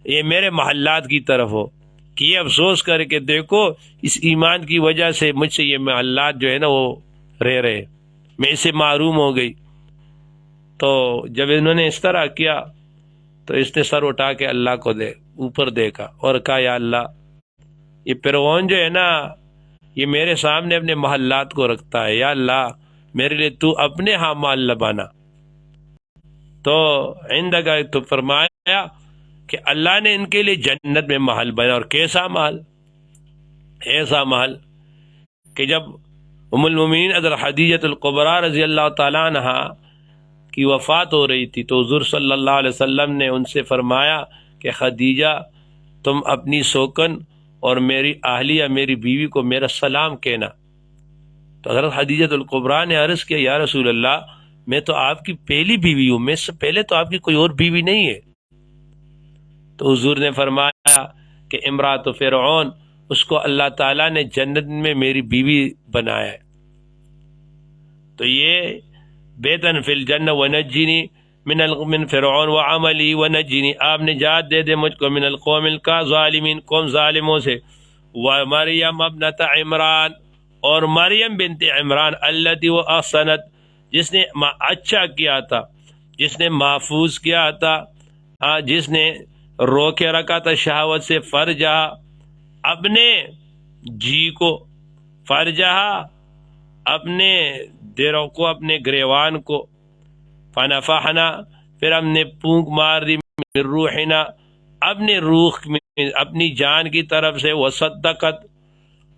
یہ میرے محلات کی طرف ہو، کہ یہ افسوس کر کے دیکھو اس ایمان کی وجہ سے مجھ سے یہ محلات جو ہے نا وہ رہے میں اسے معروم ہو گئی. تو جب انہوں نے اس طرح کیا تو اس نے سر اٹھا کے اللہ کو اوپر دیکھا اور کہا یا اللہ یہ فرعون جو ہے نا یہ میرے سامنے اپنے محلات کو رکھتا ہے، یا اللہ میرے لیے تو اپنے ہاں مال لبانا. تو عندگا تو فرمایا کہ اللہ نے ان کے لیے جنت میں محل بنا، اور کیسا محل، ایسا محل کہ جب ام المومنین حضرت خدیجہ الکبریٰ رضی اللہ تعالیٰ عنہ کی وفات ہو رہی تھی تو حضور صلی اللہ علیہ وسلم نے ان سے فرمایا کہ خدیجہ تم اپنی سوکن اور میری اہلیہ میری بیوی کو میرا سلام کہنا. تو حضرت خدیجہ الکبریٰ نے عرض کیا یا رسول اللہ میں تو آپ کی پہلی بیوی ہوں، میں سے پہلے تو آپ کی کوئی اور بیوی نہیں ہے. تو حضور نے فرمایا کہ امرات فرعون اس کو اللہ تعالیٰ نے جنت میں میری بیوی بنایا ہے. تو یہ بیتن فی الجنہ ونجنی من فرعون وعملی ونجنی آپ نجات دے دے مجھ کو من القوم الظالمین قوم ظالموں سے. ومریم ابنت عمران اور مریم بنت عمران التی وہ احسنت جس نے اچھا کیا تھا، جس نے محفوظ کیا تھا، جس نے روکے رکھا تھا شہوت سے فرجہ اپنے جی کو، فرجہ اپنے دیروں کو اپنے گریوان کو، فنفحنا پھر ہم نے پونک مار دی من روحنا اپنے روح میں اپنی جان کی طرف سے، وصدقت